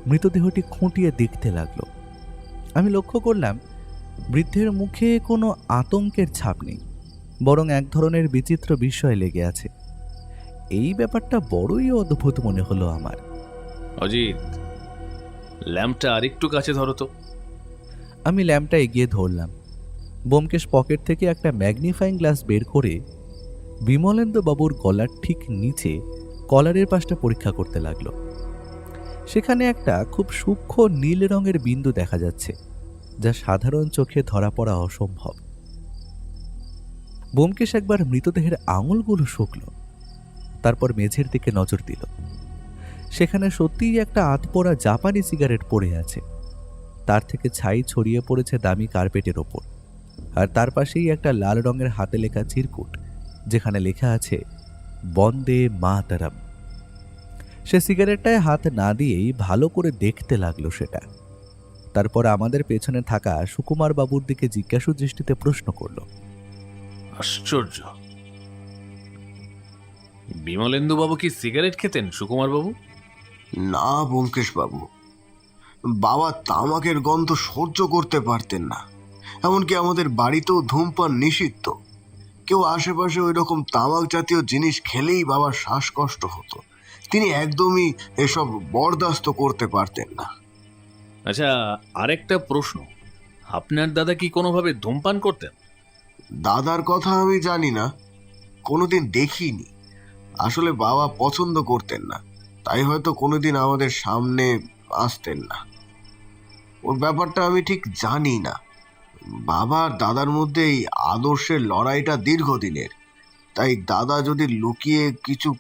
মৃতদেহটি খুঁটিয়ে দেখতে লাগলো। আমি লক্ষ্য করলাম বৃদ্ধের মুখে কোনো আতঙ্কের ছাপ নেই, বরং এক ধরনের বিচিত্র বিস্ময় লেগে আছে। এই ব্যাপারটা বড়ই অদ্ভুত মনে হলো আমার। অজিত, ল্যাম্পটা আরেকটু কাছে ধরো তো। আমি ল্যাম্পটা এগিয়ে ধরলাম। ব্যোমকেশ পকেট থেকে একটা ম্যাগনিফাইং গ্লাস বের করে বিমলেন্দু বাবুর গলার ঠিক নিচে কলারের পাশটা পরীক্ষা করতে লাগলো। সেখানে একটা খুব সূক্ষ্ম নীল রঙের বিন্দু দেখা যাচ্ছে, যা সাধারণ চোখে ধরা পড়া অসম্ভব। ব্যোমকেশ একবার মৃতদেহের আঙুলগুলো শুকল, তারপর মেঝের দিকে নজর দিল। সেখানে সত্যিই একটা আধপোড়া জাপানি সিগারেট পড়ে আছে। তার থেকে ছাই ছড়িয়ে পড়েছে দামি কার্পেটের ওপর, আর তার পাশেই একটা লাল রঙের হাতে লেখা চিরকুট, যেখানে লেখা আছে বন্দে মাতরম। সে সিগারেটটায় হাত না দিয়েই ভালো করে দেখতে লাগলো সেটা। তারপর আমাদের পেছনে থাকা সুকুমার বাবুর দিকে জিজ্ঞাসু দৃষ্টিতে প্রশ্ন করল। আশ্চর্য, বিমলেন্দু বাবু কি সিগারেট খেতেন সুকুমার বাবু? না ব্যোমকেশ বাবু, বাবা তামাকের গন্ধ সহ্য করতে পারতেন না। এমনকি আমাদের বাড়িতেও ধূমপান নিষিদ্ধ। কেউ আশেপাশে ওই রকম তামাক জাতীয় জিনিস খেলেই বাবার শ্বাসকষ্ট হতো। তিনি একদমই এসব বরদাস্ত করতে পারতেন না। আচ্ছা, আরেকটা প্রশ্ন, আপনার দাদা কি কোনোভাবে ধূমপান করতেন? দাদার কথা আমি জানি না, কোনোদিন দেখিনি। আসলে বাবা পছন্দ করতেন না, তাই হয়তো কোনোদিন আমাদের সামনে আসতেন না। ওর ব্যাপারটা আমি ঠিক জানি না। বাবা আর দাদার মধ্যে এই আদর্শের লড়াইটা দীর্ঘদিনের, তাই দাদা যদি লুকিয়ে কিছু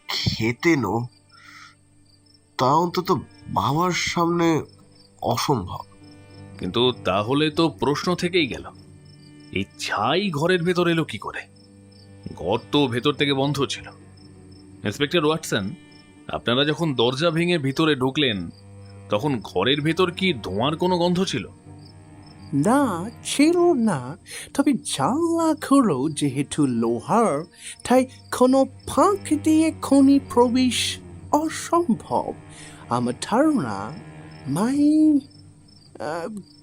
খেতেনও, তা অন্তত বাবার সামনে অসম্ভব। কিন্তু তাহলে তো প্রশ্ন থেকেই গেল, এই ছাই ঘরের ভেতর এলো কি করে? ঘর তো ভেতর থেকে বন্ধ ছিল। ইন্সপেক্টর ওয়াটসন, আপনারা যখন দরজা ভেঙে ভিতরে ঢুকলেন, তখন ঘরের ভেতর কি ধোঁয়ার কোনো গন্ধ ছিল? না, ছিল না। তবে জানলাগুলো যেহেতু লোহার, তাই কোনো ফাঁক দিয়ে খনি প্রবেশ অসম্ভব। আমার ধারণা মাই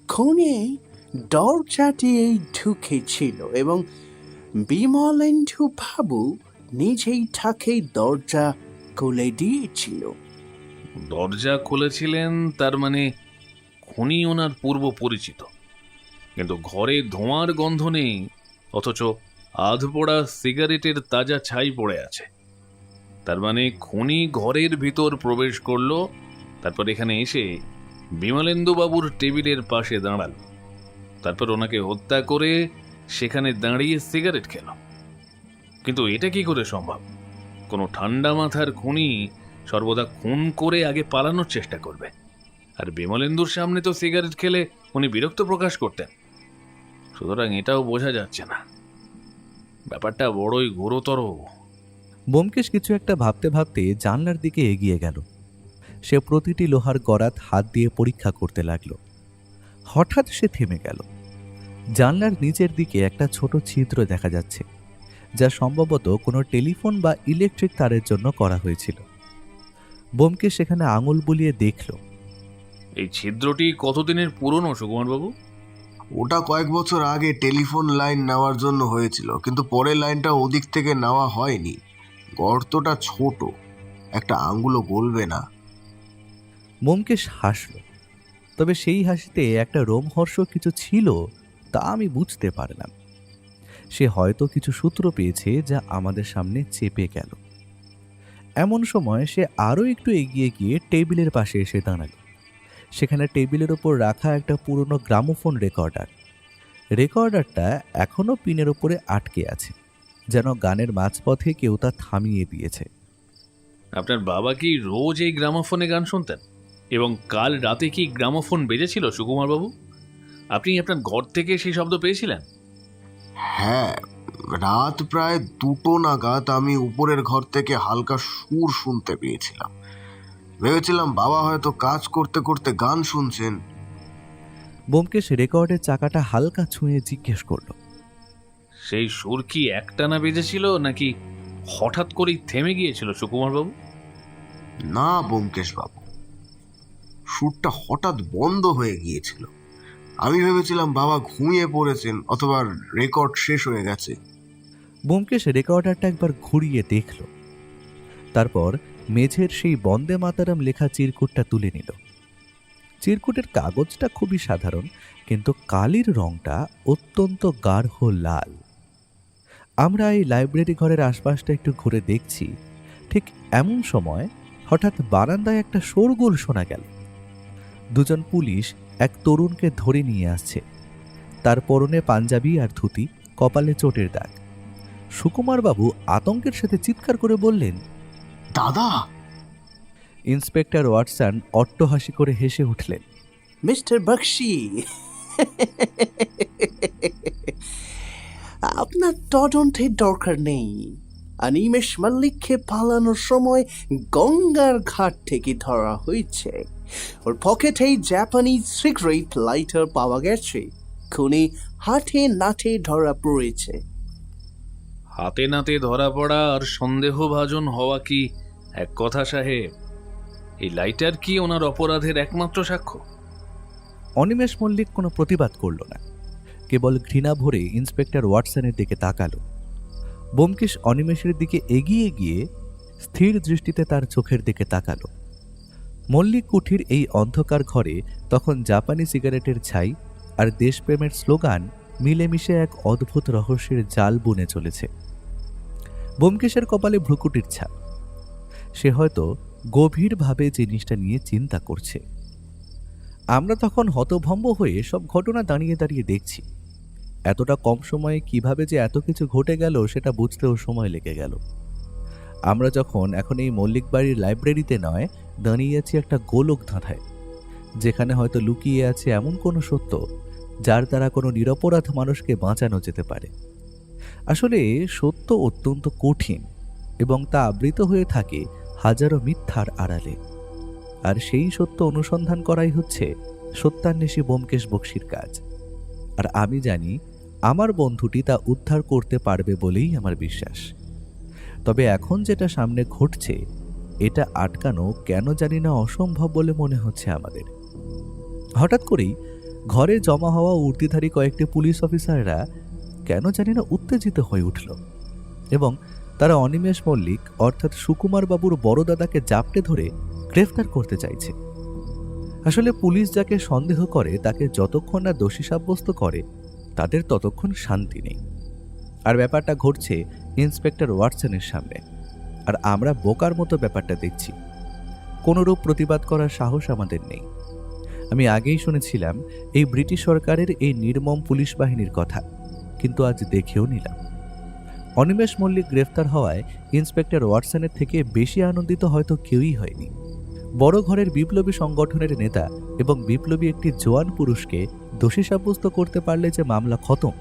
খনি দরজা দিয়ে ঢুকেছিল এবং বিমলেন্দু বাবু নিজেই তাকে দরজা খুলে দিয়েছিল। দরজা খুলেছিলেন, তার মানে খুনি ওনার পূর্ব পরিচিত। কিন্তু ঘরে ধোঁয়ার গন্ধ নেই, অথচ আধপোড়া সিগারেটের তাজা ছাই পড়ে আছে। তার মানে খুনি ঘরের ভিতর প্রবেশ করলো, তারপর এখানে এসে বিমলেন্দু বাবুর টেবিলের পাশে দাঁড়াল, তারপর ওনাকে হত্যা করে সেখানে দাঁড়িয়ে সিগারেট খেল। কিন্তু এটা কি করে সম্ভব? কোনো ঠান্ডা মাথার খুনি সর্বদা খুন করে আগে পালানোর চেষ্টা করবে, আর বিমলেন্দুর সামনে তো সিগারেট খেলে উনি বিরক্ত প্রকাশ করতেন। সুতরাং এটাও বোঝা যাচ্ছে না, ব্যাপারটা বড়ই গুরুতর। ব্যোমকেশ কিছু একটা ভাবতে ভাবতে জানলার দিকে এগিয়ে গেল। সে প্রতিটি লোহার গরাত হাত দিয়ে পরীক্ষা করতে লাগলো। হঠাৎ সে থেমে গেল। জানলার নিচের দিকে একটা ছোট ছিদ্র দেখা যাচ্ছে, যা সম্ভবত কোনো টেলিফোন বা ইলেকট্রিক তারের জন্য করা হয়েছিল। ব্যোমকেশ সেখানে আঙুল বুলিয়ে দেখল। এই ছিদ্রটি কতদিনের পুরনো সুকুমার বাবু? ওটা কয়েক বছর আগে টেলিফোন লাইন নেওয়ার জন্য হয়েছিল, কিন্তু পরে লাইনটা ওদিক থেকে নেওয়া হয়নি। গর্তটা ছোট, একটা আঙ্গুলও গলবে না। ব্যোমকেশ হাসল, তবে সেই হাসিতে একটা রোমহর্ষক কিছু ছিল তা আমি বুঝতে পারলাম। সে হয়তো কিছু সূত্র পেয়েছে যা আমাদের সামনে চেপে গেল। এমন সময় সে আরও একটু এগিয়ে গিয়ে টেবিলের পাশে এসে দাঁড়ালো। সেখানে টেবিলের ওপর রাখা একটা পুরনো গ্রামোফোন রেকর্ডারটা এখনও পিনের ওপরে আটকে আছে, যেন গানের মাঝপথে কেউ তা থামিয়ে দিয়েছে। আপনার বাবা কি রোজ এই গ্রামোফোনে গান শুনতেন? এবং কাল রাতে কি গ্রামোফোন বেজেছিল সুকুমার বাবু? আপনি আপনার ঘর থেকে সেই শব্দ পেয়েছিলেন? হ্যাঁ, রাত প্রায় 2টো নাগাদ আমি উপরের ঘর থেকে হালকা সুর শুনতে পেয়েছিলাম। ভেবেছিলাম বাবা হয়তো কাজ করতে করতে গান শুনছেন। ব্যোমকেশ রেকর্ডের চাকাটা হালকা ছুঁয়ে জিজ্ঞেস করলো, সেই সুর কি একটানা বেজেছিল নাকি হঠাৎ করেই থেমে গিয়েছিল সুকুমার বাবু? না ব্যোমকেশ বাবু, সুরটা হঠাৎ বন্ধ হয়ে গিয়েছিল। আমি ভেবেছিলাম বাবা ঘুমিয়ে পড়েছেন অথবা রেকর্ড শেষ হয়ে গেছে। ব্যোমকেশ রেকর্ডারটা একবার ঘুরিয়ে দেখল, তারপর মেঝের সেই বন্দে মাতারাম লেখা চিরকুটটা তুলে নিল। চিরকুটের কাগজটা খুবই সাধারণ, কিন্তু কালির রংটা অত্যন্ত গাঢ় লাল। আমরা এই লাইব্রেরি ঘরের আশপাশটা একটু ঘুরে দেখছি। ঠিক এমন সময় হঠাৎ বারান্দায় একটা শোরগোল শোনা গেল। দুজন পুলিশ এক তরুণকে ধরে নিয়ে আসছে। তার পরনে পাঞ্জাবি আর ধুতি, কপালে চোটের দাগ। সুকুমার বাবু আতঙ্কের সাথে চিৎকার করে বললেন, দাদা! ইন্সপেক্টর ওয়াটসন অট্টহাসি করে হেসে উঠলেন। মিস্টার বক্সি, আপনার তদন্তের দরকার নেই। অনিমেষ মল্লিককে পালানোর সময় গঙ্গার ঘাট থেকে ধরা হয়েছে। ওর পকেটে জাপানিজ সিগারেট লাইটার পাওয়া গেছে। খুনি হাতে নাতে ধরা পড়েছে। হাতে নাতে ধরা পড়া আর সন্দেহভাজন হওয়া কি এক কথা সাহেব? এই লাইটার কি ওনার অপরাধের একমাত্র সাক্ষ্য? অনিমেষ মল্লিক কোনো প্রতিবাদ করল না, কেবল ঘৃণা ভরে ইন্সপেক্টর ওয়াটসনের দিকে তাকালো। ব্যোমকেশ অনিমেষের দিকে এগিয়ে গিয়ে স্থির দৃষ্টিতে তার চোখের দিকে তাকালো। মল্লিক কুঠির এই অন্ধকার ঘরে তখন জাপানি সিগারেটের ছাই আর দেশপ্রেমের স্লোগান মিলেমিশে এক অদ্ভুত রহস্যের জাল বুনে চলেছে। ব্যোমকেশের কপালে ভ্রুকুটির ছাপ। সে হয়তো গভীরভাবে জিনিসটা নিয়ে চিন্তা করছে। আমরা তখন হতভম্ব হয়ে সব ঘটনা দাঁড়িয়ে দাঁড়িয়ে দেখছি। এতটা কম সময়ে কিভাবে যে এত কিছু ঘটে গেল সেটা বুঝতেও সময় লেগে গেল। আমরা যখন এখন এই মল্লিক বাড়ির লাইব্রেরিতে নয়, দাঁড়িয়ে আছি একটা গোলক ধাঁধায়, যেখানে হয়তো লুকিয়ে আছে এমন কোনো সত্য যার দ্বারা কোনো নিরপরাধ মানুষকে বাঁচানো যেতে পারে। আসলে সত্য অত্যন্ত কঠিন এবং তা আবৃত হয়ে থাকে হাজারো মিথ্যার আড়ালে। আর সেই সত্য অনুসন্ধান করাই হচ্ছে সত্যান্বেষী ব্যোমকেশ বক্সির কাজ। আর আমি জানি আমার বন্ধুটি তা উদ্ধার করতে পারবে বলেই আমার বিশ্বাস। তবে এখন যেটা সামনে ঘটছে এটা আটকানো কেন জানি না অসম্ভব বলে মনে হচ্ছে আমাদের। হঠাৎ করেই ঘরে জমা হওয়া উর্দিধারী কয়েকটি পুলিশ অফিসাররা কেন জানি না উত্তেজিত হয়ে উঠল এবং তারা অনিমেষ মল্লিক অর্থাৎ সুকুমার বাবুর বড় দাদাকে জাপটে ধরে গ্রেফতার করতে চাইছে। আসলে পুলিশ যাকে সন্দেহ করে তাকে যতক্ষণ না দোষী সাব্যস্ত করে তাদের ততক্ষণ শান্তি নেই। আর ব্যাপারটা ঘটছে ইন্সপেক্টর ওয়াটসনের সামনে, আর আমরা বোকার মতো ব্যাপারটা দেখছি। কোনোরূপ প্রতিবাদ করার সাহস আমাদের নেই। আমি আগেই শুনেছিলাম এই ব্রিটিশ সরকারের এই নির্মম পুলিশ বাহিনীর কথা, কিন্তু আজ দেখেও নিলাম। অনিমেষ মল্লিক গ্রেফতার হওয়ায় ইন্সপেক্টর ওয়াটসনের থেকে বেশি আনন্দিত হয়তো কেউই হয়নি। বড় ঘরের বিপ্লবী সংগঠনের নেতা এবং বিপ্লবী একটি জোয়ান পুরুষকে দোষী সাব্যস্ত করতে পারলে যে মামলা খতম।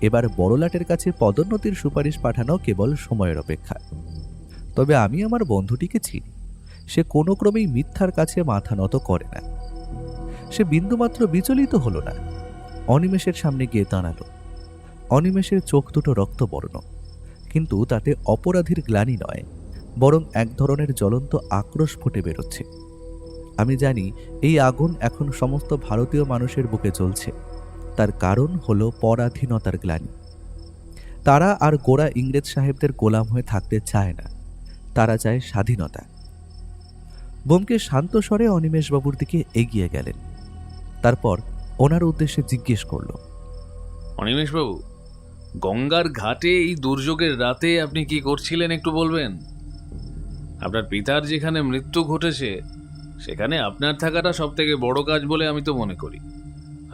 এবার বড়লাটের কাছে পদোন্নতির সুপারিশ পাঠানো কেবল সময়ের অপেক্ষা। তবে আমি আমার বন্ধুটিকে চিনি। সে কোনো ক্রমেই মিথ্যার কাছে মাথা নত করে না। সে বিন্দুমাত্র বিচলিত হলো না। অনিমেষের সামনে গিয়ে দাঁড়ালো। অনিমেষের চোখ দুটো রক্তবর্ণ, কিন্তু তাতে অপরাধীর গ্লানি নয়, বরং এক ধরনের জ্বলন্ত আক্রোশ ফুটে বেরোচ্ছে। আমি জানি এই আগুন এখন সমস্ত ভারতীয় মানুষের বুকে জ্বলছে। তার কারণ হলো পরাধীনতার গ্লানি। তারা আর গোড়া ইংরেজ সাহেবদের গোলাম হয়ে থাকতে চায় না, তারা চায় স্বাধীনতা। ব্যোমকেশ শান্ত স্বরে অনিমেষবাবুর দিকে এগিয়ে গেলেন। তারপর ওনার উদ্দেশ্যে জিজ্ঞেস করল, অনিমেষবাবু, গঙ্গার ঘাটে এই দুর্যোগের রাতে আপনি কি করছিলেন একটু বলবেন? আপনার পিতার যেখানে মৃত্যু ঘটেছে সেখানে আপনার থাকাটা সব থেকে বড় কাজ বলে আমি তো মনে করি।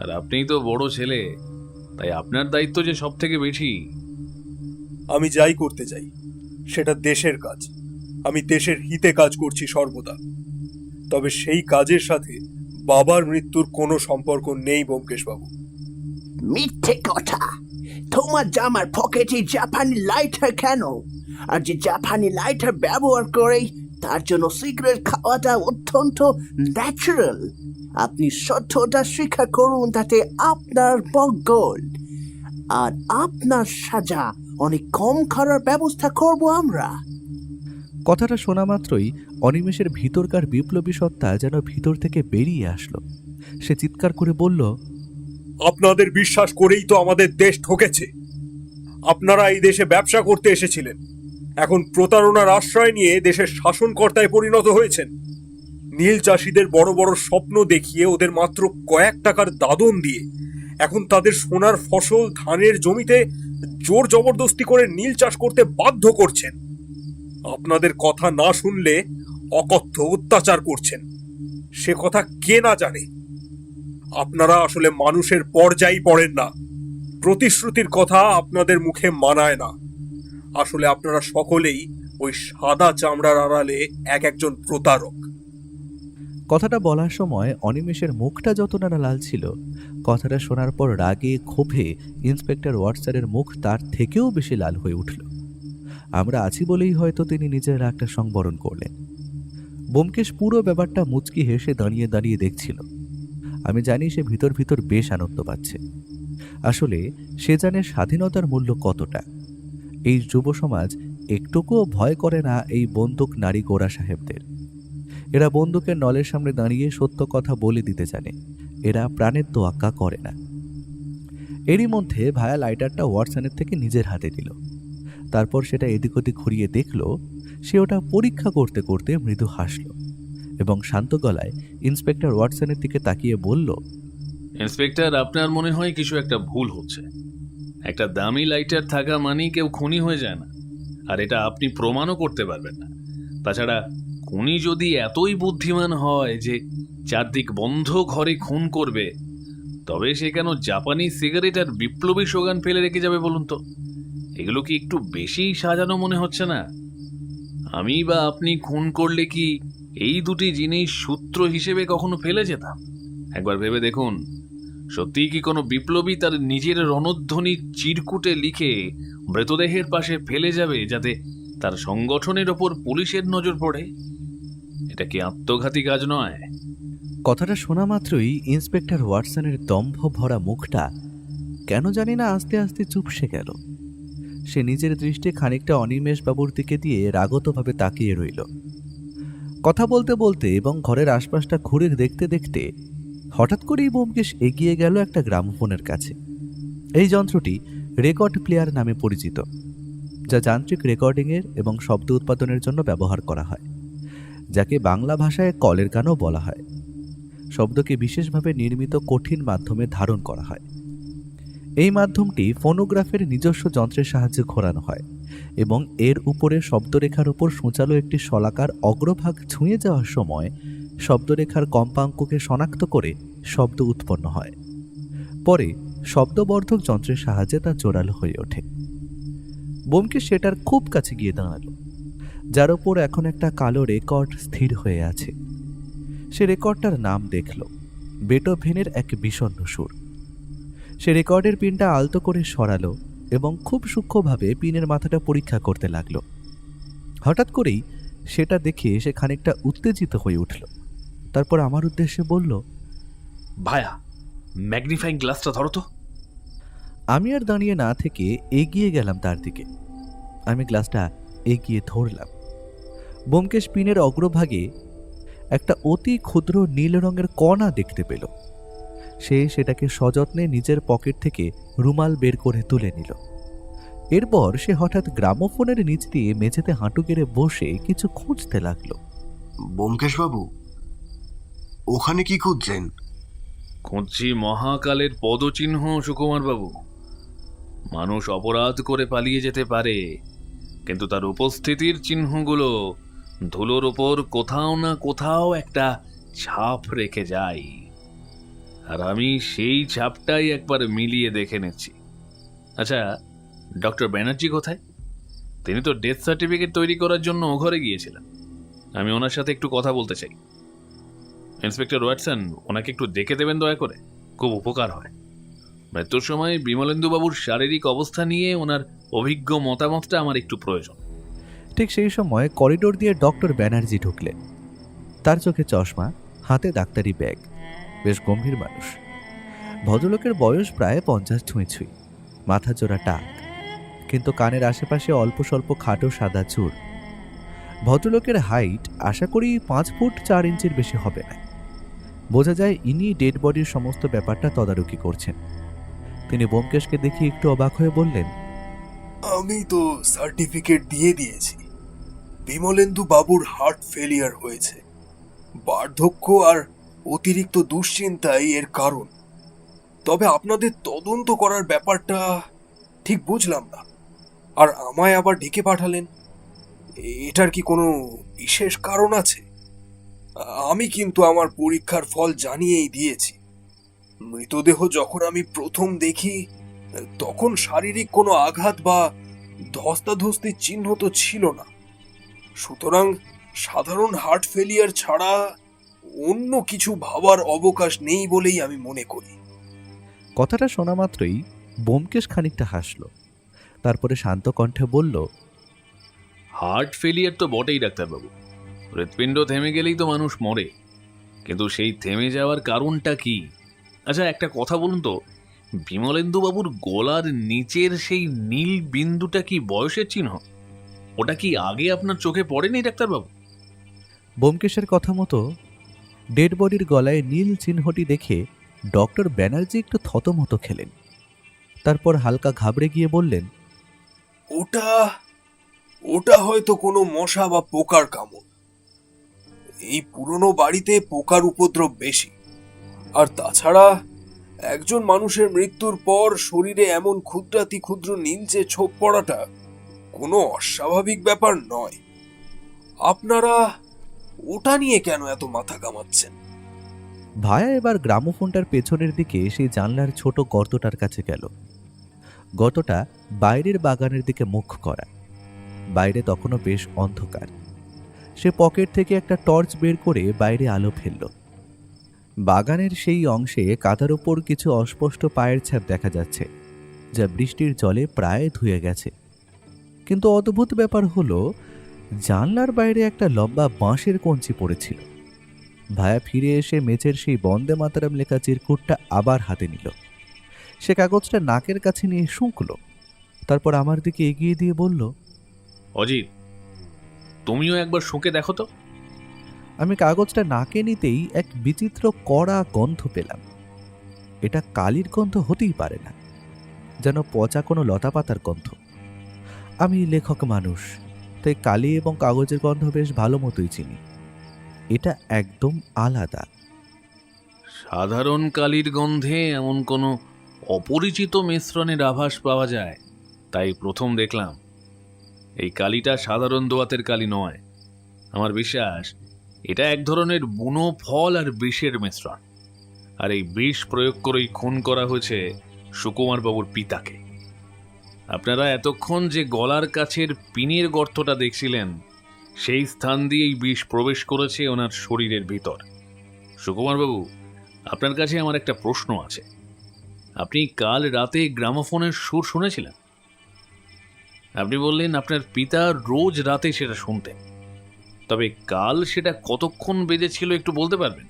আর আপনিই তো বড় ছেলে, তাই আপনার দায়িত্ব যে সব থেকে বেশি। আমি যাই করতে চাই সেটা দেশের কাজ। আমি দেশের হিতে কাজ করছি সর্বদা। তবে সেই কাজের সাথে বাবার মৃত্যুর কোনো সম্পর্ক নেই ব্যোমকেশবাবু। মিথ্যে কথা। তোমার জামার পকেটে জাপানি লাইটার কেন? আর যে জাপানি লাইটার ব্যবহার করে তার জন্য সিগারেট খাওয়াটা অত্যন্ত ন্যাচারাল। আপনি সত্যটা স্বীকার করুন, তাতে আপনার মঙ্গল। আর আপনার সাজা অনেক কম করার ব্যবস্থা করব আমরা। কথাটা শোনা মাত্রই অনিমেষের ভিতরকার বিপ্লবী সত্তা যেন ভিতর থেকে বেরিয়ে আসলো। সে চিৎকার করে বলল, আপনাদের বিশ্বাস করেই তো আমাদের দেশ ঠকেছে। আপনারা এই দেশে ব্যবসা করতে এসেছিলেন, এখন প্রতারণার আশ্রয় নিয়ে দেশের শাসনকর্তায় পরিণত হয়েছেন। নীল চাষিদের বড় বড় স্বপ্ন দেখিয়ে ওদের মাত্র কয়েক টাকার দাদন দিয়ে এখন তাদের সোনার ফসল ধানের জমিতে জোর জবরদস্তি করে নীল চাষ করতে বাধ্য করছেন। আপনাদের কথা না শুনলে অকথ্য অত্যাচার করছেন। সে কথা কে না জানে? আপনারা আসলে মানুষের পর্যায়ে পড়েন না। প্রতিশ্রুতির কথা আপনাদের মুখে মানায় না। আসলে আপনারা সকলেই ওই সাদা চামড়ার আড়ালে এক একজন প্রতারক। কথাটা বলার সময় অনিমেষের মুখটা যত না লাল ছিল, কথাটা শোনার পর রাগে ক্ষোভে ইন্সপেক্টর ওয়াটসনের মুখ তার থেকেও বেশি লাল হয়ে উঠল। আমরা আছি বলেই হয়তো তিনি নিজের রাগটা সংবরণ করলেন। ব্যোমকেশ পুরো ব্যাপারটা মুচকি হেসে দাঁড়িয়ে দাঁড়িয়ে দেখছিল। আমি জানি সে ভিতর ভিতর বেশ আনন্দ পাচ্ছে। আসলে সে জানে স্বাধীনতার মূল্য কতটা। এই যুব সমাজ একটুকুও ভয় করে না এই বন্দুক নারী গোরা সাহেবদের। এরা বন্দুকের নলের সামনে দাঁড়িয়ে সত্য কথা বলে দিতে জানে। এরা প্রাণের তোয়াক্কা করে না। এরই মধ্যে ভায়া লাইটারটা ওয়াটসনের থেকে নিজের হাতে দিল। তারপর সেটা এদিক ওদিক ঘুরিয়ে দেখল। সে ওটা পরীক্ষা করতে করতে মৃদু হাসল এবং শান্ত গলায় ইন্সপেক্টর ওয়াটসনের দিকে তাকিয়ে বলল, ইন্সপেক্টর, আপনার মনে হয় কিছু একটা ভুল হচ্ছে। একটা দামি লাইটার থাকা মানেই কেউ খুনি হয়ে যায় না, আর এটা আপনি প্রমাণও করতে পারবেন না। তাছাড়া খুনি যদি এতই বুদ্ধিমান হয় যে চারদিক বন্ধ ঘরে খুন করবে, তবে সে কেন জাপানি সিগারেট আর বিপ্লবী সোগান ফেলে রেখে যাবে বলুন তো? এগুলো কি একটু বেশিই সাজানো মনে হচ্ছে না? আমি বা আপনি খুন করলে কি এই দুটি জিনিস সূত্র হিসেবে কখনো ফেলে যেতাম? একবার ভেবে দেখুন, সত্যিই কি কোনো বিপ্লবী তার নিজের রণধ্বনি চিরকুটে লিখে মৃতদেহের পাশে ফেলে যাবে যাতে তার সংগঠনের ওপর পুলিশের নজর পড়ে? এটা কি আত্মঘাতী কাজ নয়? কথাটা শোনা মাত্রই ইন্সপেক্টর ওয়াটসনের দম্ভ ভরা মুখটা কেন জানি না আস্তে আস্তে চুপসে গেল। সে নিজের দৃষ্টি খানিকটা অনিমেষ বাবুর দিকে দিয়ে রাগতভাবে তাকিয়ে রইল। কথা বলতে বলতে এবং ঘরের আশপাশটা ঘুরে দেখতে দেখতে হঠাৎ করেই ব্যোমকেশ এগিয়ে গেল একটা গ্রামোফোনের কাছে। এই যন্ত্রটি রেকর্ড প্লেয়ার নামে পরিচিত, যা যান্ত্রিক রেকর্ডিংয়ের এবং শব্দ উৎপাদনের জন্য ব্যবহার করা হয়, যাকে বাংলা ভাষায় কলের গানও বলা হয়। শব্দকে বিশেষভাবে নির্মিত কঠিন মাধ্যমে ধারণ করা হয়। এই মাধ্যমটি ফোনোগ্রাফের নিজস্ব যন্ত্রের সাহায্যে ঘোরানো হয় এবং এর উপরে শব্দরেখার উপর সূচালো একটি শলাকার অগ্রভাগ ছুঁয়ে যাওয়ার সময় শব্দরেখার কম্পাঙ্ককে শনাক্ত করে শব্দ উৎপন্ন হয়। পরে শব্দবর্ধক যন্ত্রের সাহায্যে তা জোরালো হয়ে ওঠে। ব্যোমকেশ সেটার খুব কাছে গিয়ে দাঁড়ালো, যার ওপর এখন একটা কালো রেকর্ড স্থির হয়ে আছে। সে রেকর্ডটার নাম দেখল, বেটোভেনের এক বিষণ্ণ সুর। সে রেকর্ডের পিনটা আলতো করে সরালো এবং খুব সূক্ষ্মভাবে পিনের মাথাটা পরীক্ষা করতে লাগলো। হঠাৎ করেই সেটা দেখে সে খানিকটা উত্তেজিত হয়ে উঠল। তারপর আমার উদ্দেশ্যে বলল, ভায়া, ম্যাগনিফাইং গ্লাসটা ধরো তো। আমি আর দাঁড়িয়ে না থেকে এগিয়ে গেলাম তার দিকে। আমি গ্লাসটা এগিয়ে ধরলাম। ব্যোমকেশ পিনের অগ্রভাগে একটা অতি ক্ষুদ্র নীল রঙের কণা দেখতে পেল। সে সেটাকে সযত্নে নিজের পকেট থেকে রুমাল বের করে তুলে নিল। এরপর সে হঠাৎ গ্রামোফোনের নিচ দিয়ে মেঝেতে হাঁটু গেড়ে বসে কিছু খুঁজতে লাগলো। ব্যোমকেশবাবু, ওখানে কি খুঁজছেন? খুঁজছি মহাকালের পদচিহ্ন, সুকুমার বাবু। মানুষ অপরাধ করে পালিয়ে যেতে পারে, কিন্তু তার উপস্থিতির চিহ্নগুলো ধুলোর ওপর কোথাও না কোথাও একটা ছাপ রেখে যায়। আর আমি সেই ছাপটাই একবার মিলিয়ে দেখে নিচ্ছি। আচ্ছা, ডক্টর ব্যানার্জি কোথায়? তিনি তো ডেথ সার্টিফিকেট তৈরি করার জন্য ও ঘরে গিয়েছিলেন। আমি ওনার সাথে একটু কথা বলতে চাই। ইন্সপেক্টর ওয়াটসন, ওনাকে একটু দেখে দেবেন দয়া করে, খুব উপকার হয়। মৃত্যুর সময় বিমলেন্দুবাবুর শারীরিক অবস্থা নিয়ে ওনার অভিজ্ঞ মতামতটা আমার একটু প্রয়োজন। ঠিক সেই সময় করিডোর দিয়ে ডক্টর ব্যানার্জি ঢুকলেন। তার চোখে চশমা, হাতে ডাক্তারি ব্যাগ, বেশ গম্ভীর মানুষ। ভদ্রলোকের বয়স প্রায় 50 ছুঁই ছুঁই, মাথা জোড়া টাক, কিন্তু কানের আশেপাশে অল্প স্বল্প খাটো সাদা চুল। ভদ্রলোকের হাইট আশা করি 5 ফুট 4 ইঞ্চির বেশি হবে না। বোঝা যায় ইনি ডেড বডির সমস্ত ব্যাপারটা তদারকি করছেন। তিনি ব্যোমকেশকে দেখে একটু অবাক হয়ে বললেন, আমি তো সার্টিফিকেট দিয়ে দিয়েছি। বিমলেন্দু বাবুর হার্ট ফেলিয়ার হয়েছে। বার্ধক্য আর অতিরিক্ত দুশ্চিন্তাই এর কারণ। তবে আপনাদের তদন্ত করার ব্যাপারটা ঠিক বুঝলাম না, আর আমায় আবার ডেকে পাঠালেন। এটার কি কোনো বিশেষ কারণ আছে? আমি কিন্তু আমার পরীক্ষার ফল জানিয়েই দিয়েছি। মৃতদেহ যখন আমি প্রথম দেখি, তখন শারীরিক কোনো আঘাত বা ধস্তাধস্তির চিহ্ন তো ছিল না। সুতরাং সাধারণ হার্ট ফেলিয়ার ছাড়া অন্য কিছু ভাবার অবকাশ নেই বলেই আমি মনে করি। কথাটা শোনা মাত্রই ব্যোমকেশ খানিকটা হাসল, তারপরে শান্ত কণ্ঠে বলল, হার্ট ফেলিয়ার তো বটেই ডাক্তারবাবু। হৃৎপিণ্ড থেমে গেলেই তো মানুষ মরে, কিন্তু সেই থেমে যাওয়ার কারণটা কি? আচ্ছা, একটা কথা বলুন তো, বিমলেন্দুবাবুর গলার নিচের সেই নীল বিন্দুটা কি বয়সের চিহ্ন? ওটা কি আগে আপনার চোখে পড়েনি ডাক্তারবাবু? ব্যোমকেশের কথা মতো ডেড বডির গলায় নীল চিহ্নটি দেখে ডক্টর ব্যানার্জি একটু থতমত খেলেন। তারপর হালকা ঘাবড়ে গিয়ে বললেন, ওটা ওটা হয়তো কোনো মশা বা পোকার কামড়। এই পুরনো বাড়িতে পোকার উপদ্রব বেশি। আর তাছাড়া একজন মানুষের মৃত্যুর পর শরীরে এমন ক্ষুদ্রাতি ক্ষুদ্র নীলচে ছোপ পড়াটা কোনো অস্বাভাবিক ব্যাপার নয়। আপনারা ওটা নিয়ে কেন এত মাথা কামাচ্ছেন? ভায়া এবার গ্রামোফোনটার পেছনের দিকে সেই জানলার ছোট গর্তটার কাছে গেল। গর্তটা বাইরের বাগানের দিকে মুখ করা। বাইরে তখনও বেশ অন্ধকার। সে পকেট থেকে একটা টর্চ বের করে বাইরে আলো ফেলল। বাগানের সেই অংশে কাদার উপর কিছু অস্পষ্ট পায়ের ছাপ দেখা যাচ্ছে, যা বৃষ্টির জলে প্রায় ধুয়ে গেছে। কিন্তু অদ্ভুত ব্যাপার হলো, জানলার বাইরে একটা লম্বা বাঁশের কঞ্চি পড়েছিল। ভায়া ফিরে এসে মেঝের সেই বন্দে মাতারাম লেখা চিরকুটটা আবার হাতে নিল। সে কাগজটা নাকের কাছে নিয়ে শুঁকল, তারপর আমার দিকে এগিয়ে দিয়ে বলল, অজিত, তুমিও একবার শুঁকে দেখো তো। আমি কাগজটা নাকে নিতেই এক বিচিত্র কড়া গন্ধ পেলাম। এটা কালির গন্ধ হতেই পারে না, যেন পচা কোনো লতাপাতার গন্ধ। আমি লেখক মানুষ, তাই কালি এবং কাগজের গন্ধ বেশ ভালো মতোই চিনি। এটা একদম আলাদা। সাধারণ কালির গন্ধে এমন কোনো অপরিচিত মিশ্রণের আভাস পাওয়া যায়, তাই প্রথম দেখলাম। এই কালিটা সাধারণ দোয়াতের কালি নয়। আমার বিশ্বাস এটা এক ধরনের বুনো ফল আর বিষের মিশ্রণ। আর এই বিষ প্রয়োগ করেই খুন করা হয়েছে সুকুমার বাবুর পিতাকে। আপনারা এতক্ষণ যে গলার কাছের পিনের গর্তটা দেখছিলেন, সেই স্থান দিয়েই বিষ প্রবেশ করেছে ওনার শরীরের ভিতর। সুকুমার বাবু, আপনার কাছে আমার একটা প্রশ্ন আছে। আপনি কাল রাতে গ্রামোফোনের সুর শুনেছিলেন? আপনি বললেন আপনার পিতা রোজ রাতে সেটা শুনতেন, তবে কাল সেটা কতক্ষণ বেজেছিল একটু বলতে পারবেন?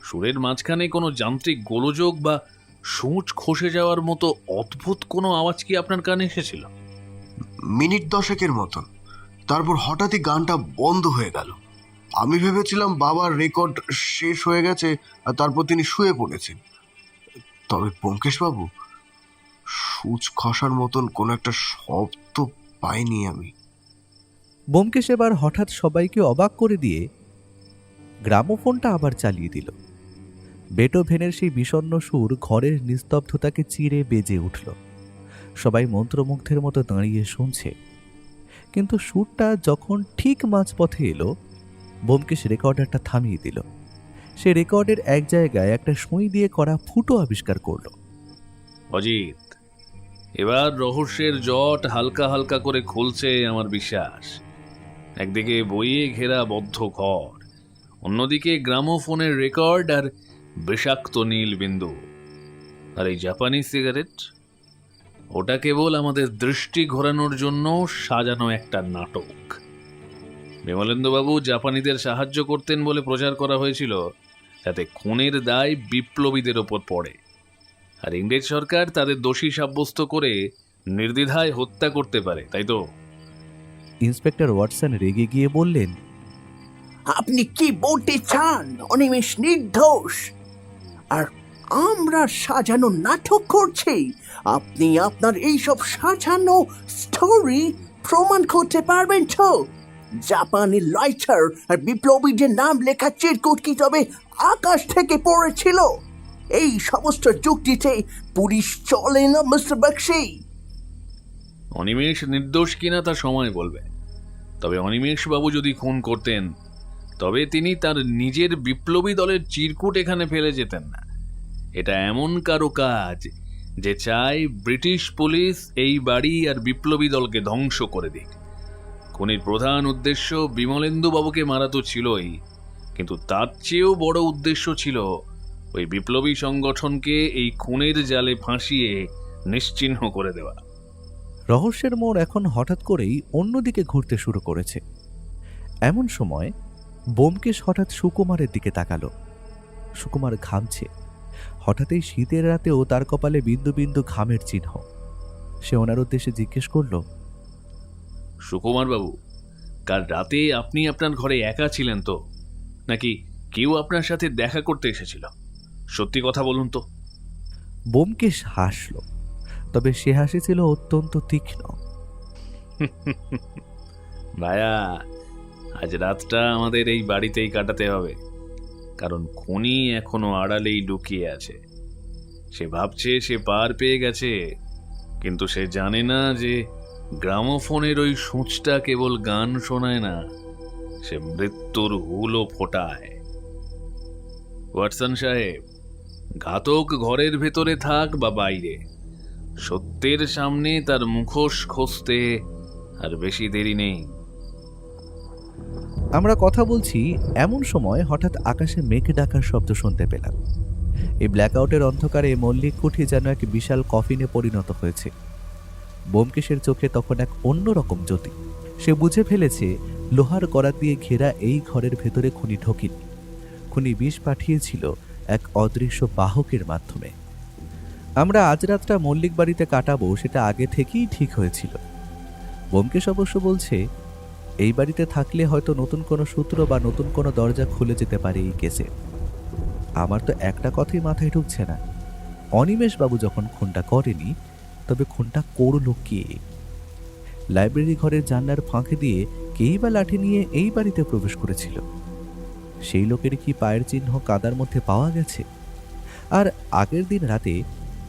সুরের মাঝখানে কোনো যান্ত্রিক গোলযোগ বা সূচ খসে যাওয়ার মতো অদ্ভুত কোনো আওয়াজ কি আপনার কানে এসেছিল? মিনিট 10 মতন। তারপর হঠাৎই গানটা বন্ধ হয়ে গেল। আমি ভেবেছিলাম বাবার রেকর্ড শেষ হয়ে গেছে আর তারপর তিনি শুয়ে পড়েছেন। তবে ব্যোমকেশবাবু, সূচ খসার মতন কোনো একটা শব্দ পাইনি আমি। ব্যোমকেশ এবার হঠাৎ সবাইকে অবাক করে দিয়ে গ্রামোফোনটা আবার চালিয়ে দিল। বেটোভেনের সেই বিষণ্ণ সুর ঘরের নিস্তব্ধতাকে চিরে বেজে উঠল। সবাই মন্ত্রমুগ্ধের মতো দাঁড়িয়ে শুনছে। কিন্তু সুরটা যখন ঠিক মাঝপথে এলো, ব্যোমকেশ রেকর্ডারটা থামিয়ে দিল। সে রেকর্ডের এক জায়গায় একটা সুই দিয়ে করা ফুটো আবিষ্কার করলো। অজিত, এবার রহস্যের জট হালকা হালকা করে খুলছে আমার বিশ্বাস। একদিকে বইয়ে ঘেরা বদ্ধ ঘর, অন্যদিকে গ্রামোফোনের রেকর্ড আর বিষাক্ত নীল বিন্দু। আর এই জাপানি সিগারেট, ওটা কেবল আমাদের দৃষ্টি ঘোরানোর জন্য সাজানো একটা নাটক। বিমলেন্দুবাবু জাপানিদের সাহায্য করতেন বলে প্রচার করা হয়েছিল, যাতে খুনের দায় বিপ্লবীদের ওপর পড়ে, আর ইংরেজ সরকার তাদের দোষী সাব্যস্ত করে নির্দ্বিধায় হত্যা করতে পারে, তাই তো? ইন্সপেক্টর ওয়াটসন রেগে গিয়ে বললেন, আপনি কি বলতে চান অনিমেষ নির্দোষ আর আমরা সাজানো নাটক করছি? আপনি আপনার এইসব সাজানো স্টোরি প্রমাণ করতে পারবেন তো? জাপানি লাইটার আর বিপ্লবীদের নাম লেখা চিরকুট কি তবে আকাশ থেকে পড়েছিল? এই সমস্ত যুক্তিতে পুলিশ চলে না মিস্টার বক্সি। অনিমেষ নির্দোষ কিনা তা সময় বলবে। তবে অনিমেষ বাবু যদি খুন করতেন, তবে তিনি তার নিজের বিপ্লবী দলের চিরকুট এখানে ফেলে যেতেন না। এটা এমন কারো কাজ যে চায় ব্রিটিশ পুলিশ এই বাড়ি আর বিপ্লবী দলকে ধ্বংস করে দিক। খুনির প্রধান উদ্দেশ্য বিমলেন্দু বাবুকে মারা তো ছিলই, কিন্তু তার চেয়েও বড় উদ্দেশ্য ছিল ওই বিপ্লবী সংগঠনকে এই খুনের জালে ফাঁসিয়ে নিশ্চিহ্ন করে দেওয়া। রহস্যের মোড় এখন হঠাৎ করেই অন্যদিকে ঘুরতে শুরু করেছে। এমন সময় ব্যোমকেশ হঠাৎ সুকুমারের দিকে তাকালো। সুকুমার ঘামছে। হঠাৎই শীতের রাতেও তার কপালে বিন্দু বিন্দু ঘামের চিহ্ন। সে ওনার উদ্দেশ্যে জিজ্ঞেস করল, সুকুমার বাবু, কাল রাতে আপনি আপনার ঘরে একা ছিলেন তো, নাকি কেউ আপনার সাথে দেখা করতে এসেছিল? সত্যি কথা বলুন তো। ব্যোমকেশ হাসল, তবে সে হাসি ছিল অত্যন্ত তীক্ষ্ণ। ভায়া, আজ রাতটা আমাদের এই বাড়িতেই কাটাতে হবে, কারণ খুনি এখনো আড়ালেই লুকিয়ে আছে। সে ভাবছে সে পার পেয়ে গেছে, কিন্তু সে জানে না যে গ্রামোফোনের ওই সূঁচটা কেবল গান শোনায় না, সে মৃত্যুর হুলও ফোটায়। ওয়াটসন সাহেব, ঘাতক ঘরের ভেতরে থাক বা বাইরে, সত্যের সামনে তার মুখোশ খসতে আর বেশি দেরি নেই। আমরা কথা বলছি, এমন সময় হঠাৎ আকাশে মেঘ ডাকার শব্দ শুনতে পেলাম। এই ব্ল্যাকআউটের অন্ধকারে মল্লিক কুঠি যেন এক বিশাল কফিনে পরিণত হয়েছে। ব্যোমকেশের চোখে তখন এক অন্যরকম জ্যোতি। সে বুঝে ফেলেছে লোহার গড়া দিয়ে ঘেরা এই ঘরের ভেতরে খুনি ঢোকেনি। খুনি বিষ পাঠিয়েছিল এক অদৃশ্য বাহকের মাধ্যমে। আমরা আজ রাতটা মল্লিক বাড়িতে কাটাবো সেটা আগে থেকেই ঠিক হয়েছিল। ব্যোমকেশ অবশ্য বলছে এই বাড়িতে থাকলে হয়তো নতুন কোনো সূত্র বা নতুন কোনো দরজা খুলে যেতে পারে এই কেসে। আমার তো একটা কথাই মাথায় ঢুকছে না, অনিমেষ বাবু যখন খুনটা করেনি, তবে খুনটা করল কে? লাইব্রেরি ঘরের জানলার ফাঁকে দিয়ে কেই বা লাঠি নিয়ে এই বাড়িতে প্রবেশ করেছিল? সেই লোকের কি পায়ের চিহ্ন কাদার মধ্যে পাওয়া গেছে? আর আগের দিন রাতে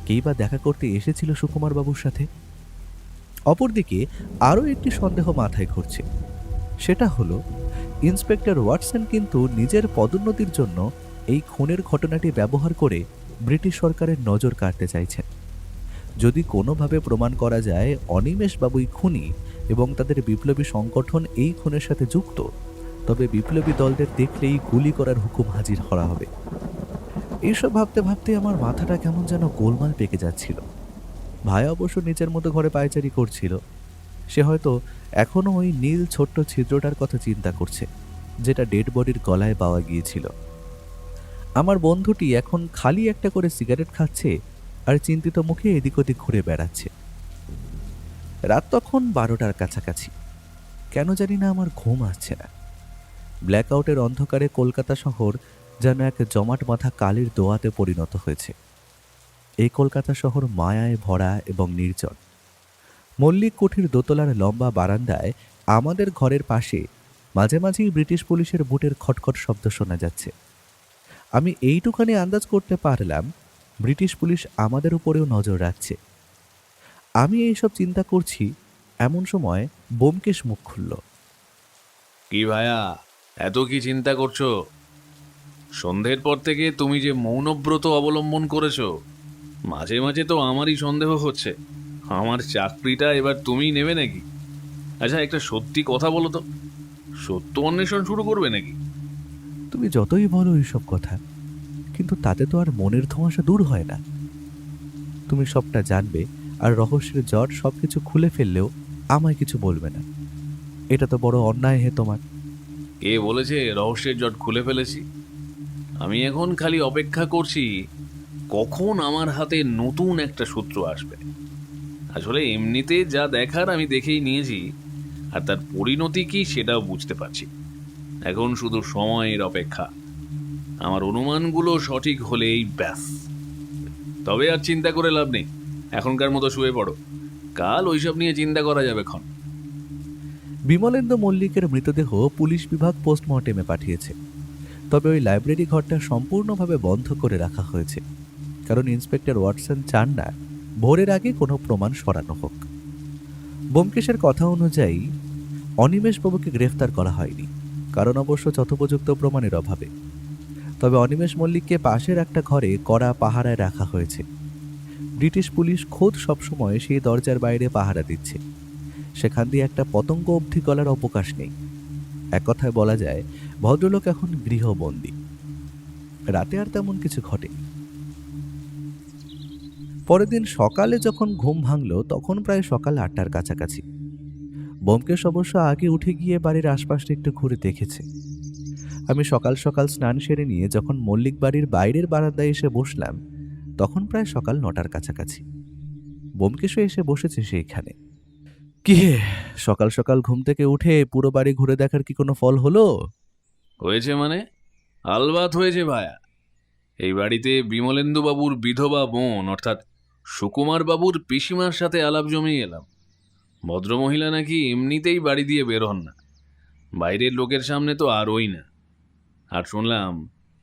কেই বা দেখা করতে এসেছিল সুকুমার বাবুর সাথে? অপরদিকে আরও একটি সন্দেহ মাথায় ঘুরছে। সেটা হলো ইন্সপেক্টর ওয়াটসন কিন্তু নিজের পদোন্নতির জন্য এই খুনের ঘটনাটি ব্যবহার করে ব্রিটিশ সরকারের নজর কাটতে চাইছেন। যদি কোনোভাবে প্রমাণ করা যায় অনিমেষ বাবুই খুনি এবং তাদের বিপ্লবী সংগঠন এই খুনের সাথে যুক্ত, তবে বিপ্লবী দলদের দেখলেই গুলি করার হুকুম হাজির করা হবে। এইসব ভাবতে ভাবতে আমার মাথাটা কেমন যেন গোলমাল পেকে যাচ্ছিল। ভাই অবশ্য নিজের মতো ঘরে পায়চারি করছিল। সে হয়তো এখনো ওই নীল ছোট্ট ছিদ্রটার কথা চিন্তা করছে, যেটা ডেড বডির গলায় পাওয়া গিয়েছিল। আমার বন্ধুটি এখন খালি একটা করে সিগারেট খাচ্ছে আর চিন্তিত মুখে এদিক ওদিক ঘুরে বেড়াচ্ছে। রাত তখন 12টার কাছাকাছি। কেন জানি না আমার ঘুম আসছে না। ব্ল্যাকআউটের অন্ধকারে কলকাতা শহর যেন এক জমাট মাথা কালির দোয়াতে পরিণত হয়েছে। এই কলকাতা শহর মায়ায় ভরা এবং নির্জন। মল্লিক কুঠির দোতলার লম্বা বারান্দায় আমাদের ঘরের পাশে মাঝে মাঝেই ব্রিটিশ পুলিশের বুটের খটখট শব্দ শোনা যাচ্ছে। আমি এইটুখানি আন্দাজ করতে পারলাম ব্রিটিশ পুলিশ আমাদের উপরেও নজর রাখছে। আমি এইসব চিন্তা করছি, এমন সময় ব্যোমকেশ মুখ খুলল। কি ভায়া, এত কি চিন্তা করছো? সন্ধ্যের পর থেকে তুমি যে মৌনব্রত অবলম্বন করেছো, মাঝে মাঝে তো আমারই সন্দেহ হচ্ছে আমার চাকরিটা এবার তুমিই নেবে নাকি। আচ্ছা, একটা সত্যি কথা বলো তো, সত্য অন্বেষণ শুরু করবে নাকি? তুমি যতই বলো এইসব কথা, কিন্তু তাতে তো আর মনের ধোঁয়াশা দূর হয় না। তুমি সবটা জানবে আর রহস্যের জট সবকিছু খুলে ফেললেও আমায় কিছু বলবে না। এটা তো বড় অন্যায় হে তোমার। কে বলেছে রহস্যের জট খুলে ফেলেছি? আমি এখন খালি অপেক্ষা করছি কখন আমার হাতে নতুন একটা সূত্র আসবে। আসলে এমনিতে যা দেখার আমি দেখেই নিয়েছি, আর তার পরিণতি কি সেটাও বুঝতে পারছি। এখন শুধু সময়ের অপেক্ষা। আমার অনুমানগুলো সঠিক হলেই ব্যাস। তবে আর চিন্তা করে লাভ নেই, এখনকার মতো শুয়ে পড়ো, কাল ওইসব নিয়ে চিন্তা করা যাবে ক্ষণ। বিমলেন্দু মল্লিকের মৃতদেহ পুলিশ বিভাগ পোস্টমর্টেমে পাঠিয়েছে। তবে ওই লাইব্রেরি ঘরটা সম্পূর্ণভাবে বন্ধ করে রাখা হয়েছে, কারণ ইন্সপেক্টর ওয়াটসন চান না ভোরের আগে কোনো প্রমাণ সরানো হোক। ব্যোমকেশের কথা অনুযায়ী অনিমেষবাবুকে গ্রেফতার করা হয়নি, কারণ অবশ্য যথোপযুক্ত প্রমাণের অভাবে। তবে অনিমেষ মল্লিককে পাশের একটা ঘরে কড়া পাহারায় রাখা হয়েছে। ব্রিটিশ পুলিশ খোদ সবসময় সেই দরজার বাইরে পাহারা দিচ্ছে। সেখান দিয়ে একটা পতঙ্গ অবধি গলার অবকাশ নেই। এক কথায় বলা যায় ভদ্রলোক এখন গৃহবন্দী। রাতে আর তেমন কিছু ঘটেনি। পরের দিন সকালে যখন ঘুম ভাঙল তখন প্রায় সকাল 8টার কাছাকাছি। ব্যোমকেশ অবশ্য আগে উঠে গিয়ে বাড়ির আশপাশটা একটু ঘুরে দেখেছে। আমি সকাল সকাল স্নান সেরে নিয়ে যখন মল্লিক বাড়ির বাইরের বারান্দায় এসে বসলাম তখন প্রায় সকাল 9টার কাছাকাছি। ব্যোমকেশও এসে বসেছে সেইখানে। কি হে, সকাল সকাল ঘুম থেকে উঠে পুরো বাড়ি ঘুরে দেখার কি কোনো ফল হলো? হয়েছে মানে? আলবাত হয়েছে ভায়া। এই বাড়িতে বিমলেন্দু বাবুর বিধবা বোন অর্থাৎ সুকুমার বাবুর পিসিমার সাথে আলাপ জমিয়ে এলাম। ভদ্রমহিলা নাকি এমনিতেই বাড়ি দিয়ে বের হন না, বাইরের লোকের সামনে তো আরই না। আর শুনলাম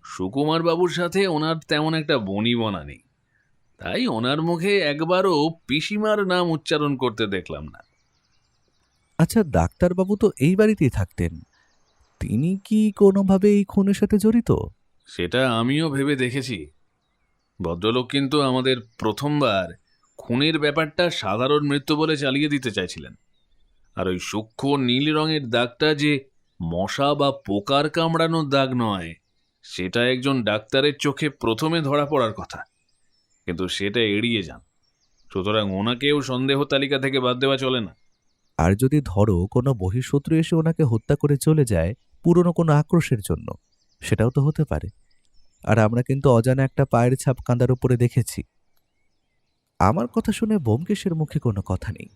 সুকুমার বাবুর সাথে ওনার তেমন একটা বনিবনা নেই, তাই ওনার মুখে একবারও পিসিমার নাম উচ্চারণ করতে দেখলাম না। আচ্ছা, ডাক্তারবাবু তো এই বাড়িতেই থাকতেন, তিনি কি কোনোভাবে এই খুনের সাথে জড়িত? সেটা আমিও ভেবে দেখেছি। ভদ্রলোক কিন্তু আমাদের প্রথমবার খুনের ব্যাপারটা সাধারণ মৃত্যু বলে চালিয়ে দিতে চাইছিলেন। আর ওই সূক্ষ্ম নীল রঙের দাগটা যে মশা বা পোকার কামড়ানোর দাগ নয়, সেটা একজন ডাক্তারের চোখে প্রথমে ধরা পড়ার কথা, কিন্তু সেটা এড়িয়ে যান। সুতরাং ওনাকেও সন্দেহ তালিকা থেকে বাদ দেওয়া চলে না। আর যদি ধরো কোনো বহিঃশত্রু এসে ওনাকে হত্যা করে চলে যায় পুরনো কোনো আক্রোশের জন্য, সেটাও তো হতে পারে। আর আমরা কিন্তু অজানা একটা পায়ের ছাপ কাঁদার উপরে দেখেছি। আমার কথা শুনে ব্যোমকেশের মুখে কোনো কথা নেই,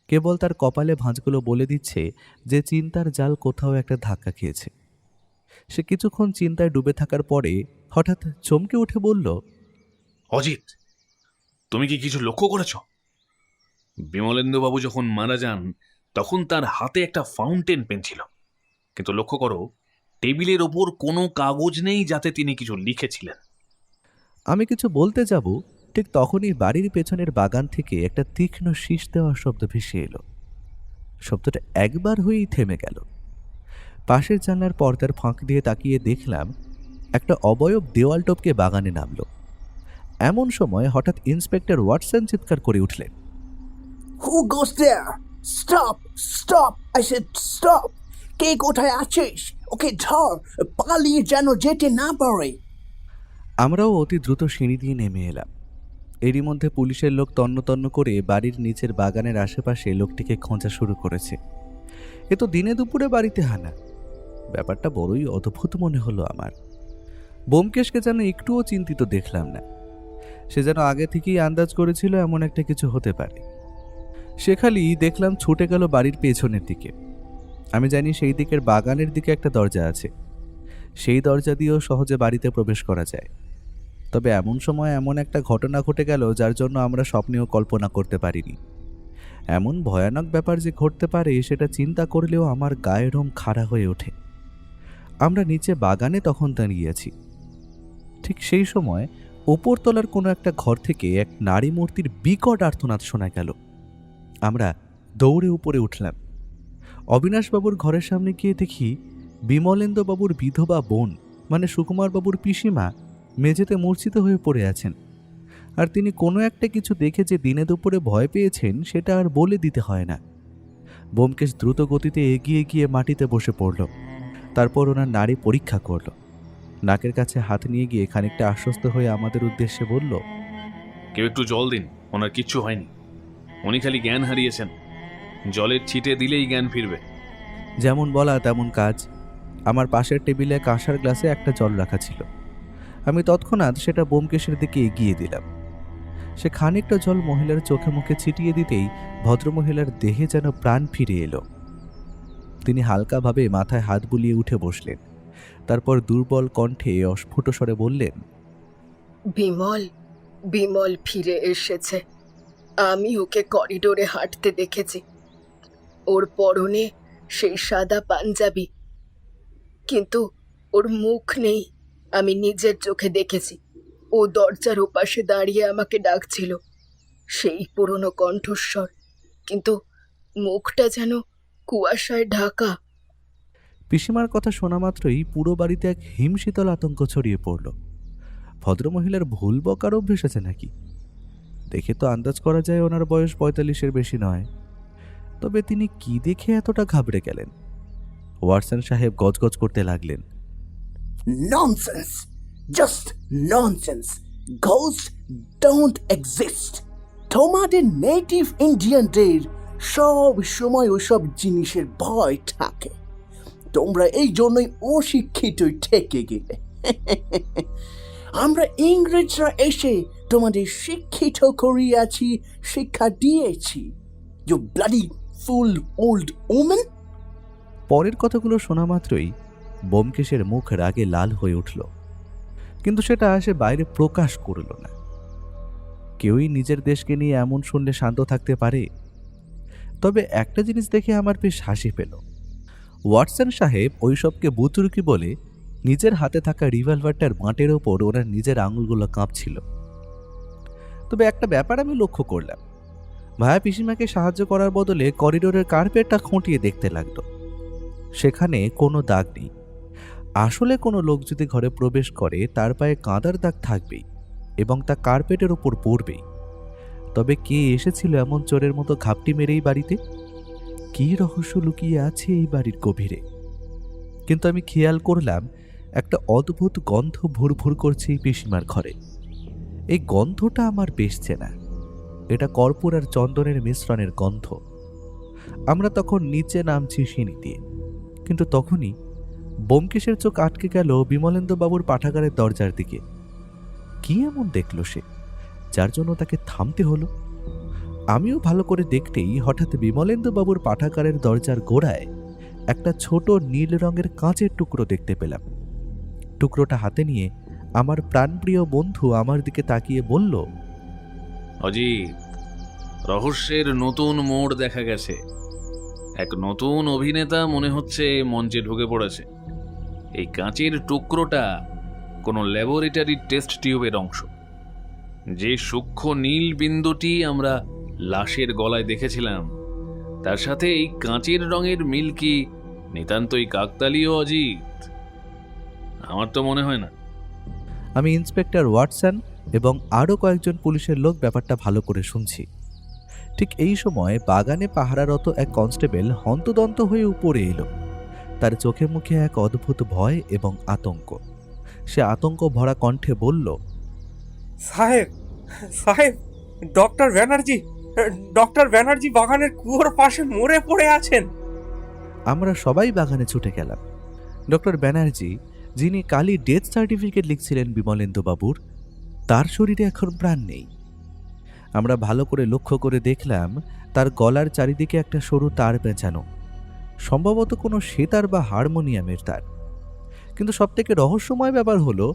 কেবল তার কপালে ভাঁজগুলো বলে দিচ্ছে যে চিন্তার জাল কোথাও একটা ধাক্কা খেয়েছে। সে কিছুক্ষণ চিন্তায় ডুবে থাকার পরে হঠাৎ চমকে উঠে বলল, অজিত, তুমি কি কিছু লক্ষ্য করেছ? বিমলেন্দুবাবু যখন মারা যান তখন তার হাতে একটা ফাউন্টেন পেন ছিল, কিন্তু লক্ষ্য করো টেবিলের ওপর কোনো কাগজ নেই যাতে তিনি কিছু লিখেছিলেন। আমি কিছু বলতে যাব, ঠিক তখনই বাড়ির পেছনের বাগান থেকে একটা তীক্ষ্ণ শীষ দেওয়ার শব্দ ভেসে এলো। শব্দটা একবার হয়েই থেমে গেল। পাশের জানলার পর্দার ফাঁক দিয়ে তাকিয়ে দেখলাম একটা অবয়ব দেওয়াল টপকে বাগানে নামল। এমন সময় হঠাৎ ইন্সপেক্টর ওয়াটসন চিৎকার করে উঠলেন, Who goes there? Stop! Stop! I said stop! কে কোথায় আছিস? ওকে ধর, পালিয়ে যেন যেতে না পারে। আমরাও অতি দ্রুত সিঁড়ি দিয়ে নেমে এলাম। এরই মধ্যে পুলিশের লোক তন্ন তন্ন করে বাড়ির নিচের বাগানের আশেপাশে লোকটিকে খোঁজা শুরু করেছে। এ তো দিনে দুপুরে বাড়িতে হানা। ব্যাপারটা বড়ই অদ্ভুত মনে হলো আমার। ব্যোমকেশকে যেন একটুও চিন্তিত দেখলাম না। সে যেন আগে থেকেই আন্দাজ করেছিল এমন একটা কিছু হতে পারে। সে খালি দেখলাম ছুটে গেল বাড়ির পেছনের দিকে। আমি জানি সেই দিকের বাগানের দিকে একটা দরজা আছে, সেই দরজা দিয়েও সহজে বাড়িতে প্রবেশ করা যায়। তবে এমন সময় এমন একটা ঘটনা ঘটে গেল যার জন্য আমরা স্বপ্নেও কল্পনা করতে পারিনি। এমন ভয়ানক ব্যাপার যে ঘটতে পারে সেটা চিন্তা করলেও আমার গায়ের রোম খাড়া হয়ে ওঠে। আমরা নিচে বাগানে তখন দাঁড়িয়ে আছি। ঠিক সেই সময় ওপরতলার কোনো একটা ঘর থেকে এক নারী মূর্তির বিকট আর্তনাদ শোনা গেল। আমরা দৌড়ে উপরে উঠলাম। অবিনাশবাবুর ঘরের সামনে গিয়ে দেখি বিমলেন্দুবাবুর বিধবা বোন মানে সুকুমারবাবুর পিসিমা মেঝেতে মূর্ছিত হয়ে পড়ে আছেন। আর তিনি কোনো একটা কিছু দেখে যে দিনে দুপুরে ভয় পেয়েছেন সেটা আর বলে দিতে হয় না। ব্যোমকেশ দ্রুত গতিতে এগিয়ে গিয়ে মাটিতে বসে পড়ল। তারপর ওনার নাড়ি পরীক্ষা করল। নাকের কাছে হাত নিয়ে গিয়ে খানিকটা আশ্বস্ত হয়ে আমাদের উদ্দেশ্যে বলল, কেউ একটু জল দিন, ওনার কিচ্ছু হয়নি, উনি খালি জ্ঞান হারিয়েছেন, জলের ছিটে দিলেই জ্ঞান ফিরবে। যেমন বলা তেমন কাজ। আমার পাশের টেবিলে কাঁসার গ্লাসে একটা জল রাখা ছিল। আমি তৎক্ষণাৎ সেটা ব্যোমকেশের দিকে এগিয়ে দিলাম। সে খানিকটা জল মহিলার চোখে মুখে ছিটিয়ে দিতেই ভদ্রমহিলার দেহে যেন প্রাণ ফিরে এলো। তিনি হালকাভাবে মাথায় হাত বুলিয়ে উঠে বসলেন। তারপর দুর্বল কণ্ঠে অস্ফুট স্বরে বললেন, বিমল বিমল ফিরে এসেছে। আমি ওকে করিডোরে হাঁটতে দেখেছি। ওর পরনে সেই সাদা পাঞ্জাবি, কিন্তু ওর মুখ নেই। আমি নিজের চোখে দেখেছি। ও দরজার ওপাশে দাঁড়িয়ে আমাকে ডাকছিল, সেই পুরনো কণ্ঠস্বর, কিন্তু মুখটা যেন কুয়াশায় ঢাকা। পিসিমার কথা শোনা মাত্রই পুরো বাড়িতে এক হিমশীতল আতঙ্ক ছড়িয়ে পড়ল। ভদ্রমহিলার ভুল বকার অভ্যেস আছে নাকি? দেখে তো আন্দাজ করা যায় ওনার বয়স 45-এর বেশি নয়। তবে তিনি কি দেখে এতটা ঘাবড়ে গেলেন? ওয়াটসন সাহেব গজগজ করতে লাগলেন, nonsense, just nonsense. Ghost don't exist. তোমাদের নেটিভ ইন্ডিয়ানদের সব সময় ওসব জিনিসের ভয় থাকে। তোমরা এই জন্যই অশিক্ষিত থেকে গেলে। আমরা ইংরেজরা এসে তোমাদের শিক্ষিত করিয়াছি, শিক্ষা দিয়েছি। You bloody fool old women. পরের কথাগুলো শোনা মাত্রই ব্যোমকেশের মুখ রাগে লাল হয়ে উঠল, কিন্তু সেটা সে বাইরে প্রকাশ করল না। কেউই নিজের দেশকে নিয়ে এমন শুনলে শান্ত থাকতে পারে? তবে একটা জিনিস দেখে আমার বেশ হাসি পেল। ওয়াটসন সাহেব ওইসবকে বুতুরকি বলে নিজের হাতে থাকা রিভলভারটার বাঁটের ওপর ওনার নিজের আঙুলগুলো কাঁপছিল। তবে একটা ব্যাপার আমি লক্ষ্য করলাম, ভায়া পিসিমাকে সাহায্য করার বদলে করিডোরের কার্পেটটা খুঁটিয়ে দেখতে লাগলো। সেখানে কোনো দাগ নেই। আসলে কোনো লোক যদি ঘরে প্রবেশ করে তার পায়ে কাঁদার দাগ থাকবেই এবং তা কার্পেটের ওপর পড়বেই। তবে কে এসেছিল এমন চোরের মতো ঘাপটি মেরেই বাড়িতে? কী রহস্য লুকিয়ে আছে এই বাড়ির গভীরে? কিন্তু আমি খেয়াল করলাম একটা অদ্ভুত গন্ধ ভুরভুর করছে এই পিসিমার ঘরে। এই গন্ধটা আমার বেশ চেনা। এটা কর্পূর আর চন্দনের মিশ্রণের গন্ধ। আমরা তখন নিচে নামছি সিঁড়ি দিয়ে, কিন্তু তখনই ব্যোমকেশের চোখ আটকে গেল বিমলেন্দুবাবুর পাঠাগারের দরজার দিকে। কি এমন দেখল সে যার জন্য তাকে থামতে হলো? আমিও ভালো করে দেখতেই হঠাৎ বিমলেন্দুবাবুর পাঠাগারের দরজার গোড়ায় একটা ছোট নীল রঙের কাঁচের টুকরো দেখতে পেলাম। টুকরোটা হাতে নিয়ে আমার প্রাণপ্রিয় বন্ধু আমার দিকে তাকিয়ে বলল, অজিত, রহস্যের নতুন মোড় দেখা গেছে। এক নতুন অভিনেতা মনে হচ্ছে মঞ্চে ঢুকে পড়েছে। এই কাঁচের টুকরোটা কোনো ল্যাবরেটরি টেস্ট টিউবের অংশ। যে সূক্ষ্ম নীল বিন্দুটি আমরা লাশের গলায় দেখেছিলাম, তার সাথে এই কাঁচের রঙের মিল কি নিতান্তই কাকতালীয় অজিত? আমার তো মনে হয় না। আমি ইন্সপেক্টর ওয়াটসন এবং আরও কয়েকজন পুলিশের লোক ব্যাপারটা ভালো করে শুনছি। ঠিক এই সময় বাগানে পাহারারত এক কনস্টেবল হন্তদন্ত হয়ে উপরে এলো। তার চোখে মুখে এক অদ্ভুত ভয় এবং আতঙ্ক। সে আতঙ্ক ভরা কণ্ঠে বলল, সাহেব সাহেব, ডক্টর ব্যানার্জি বাগানের কুয়োর পাশে মরে পড়ে আছেন। আমরা সবাই বাগানে ছুটে গেলাম। ডক্টর ব্যানার্জি, যিনি কালই ডেথ সার্টিফিকেট লিখছিলেন বিমলেন্দুবাবুর, তার শরীরে এখন প্রাণ নেই। আমরা ভালো করে লক্ষ্য করে দেখলাম তার গলার চারিদিকে একটা সরু তার পেঁচানো, সম্ভবত কোনো সেতার বা হারমোনিয়ামের তার। কিন্তু সবথেকে রহস্যময় ব্যাপার হলো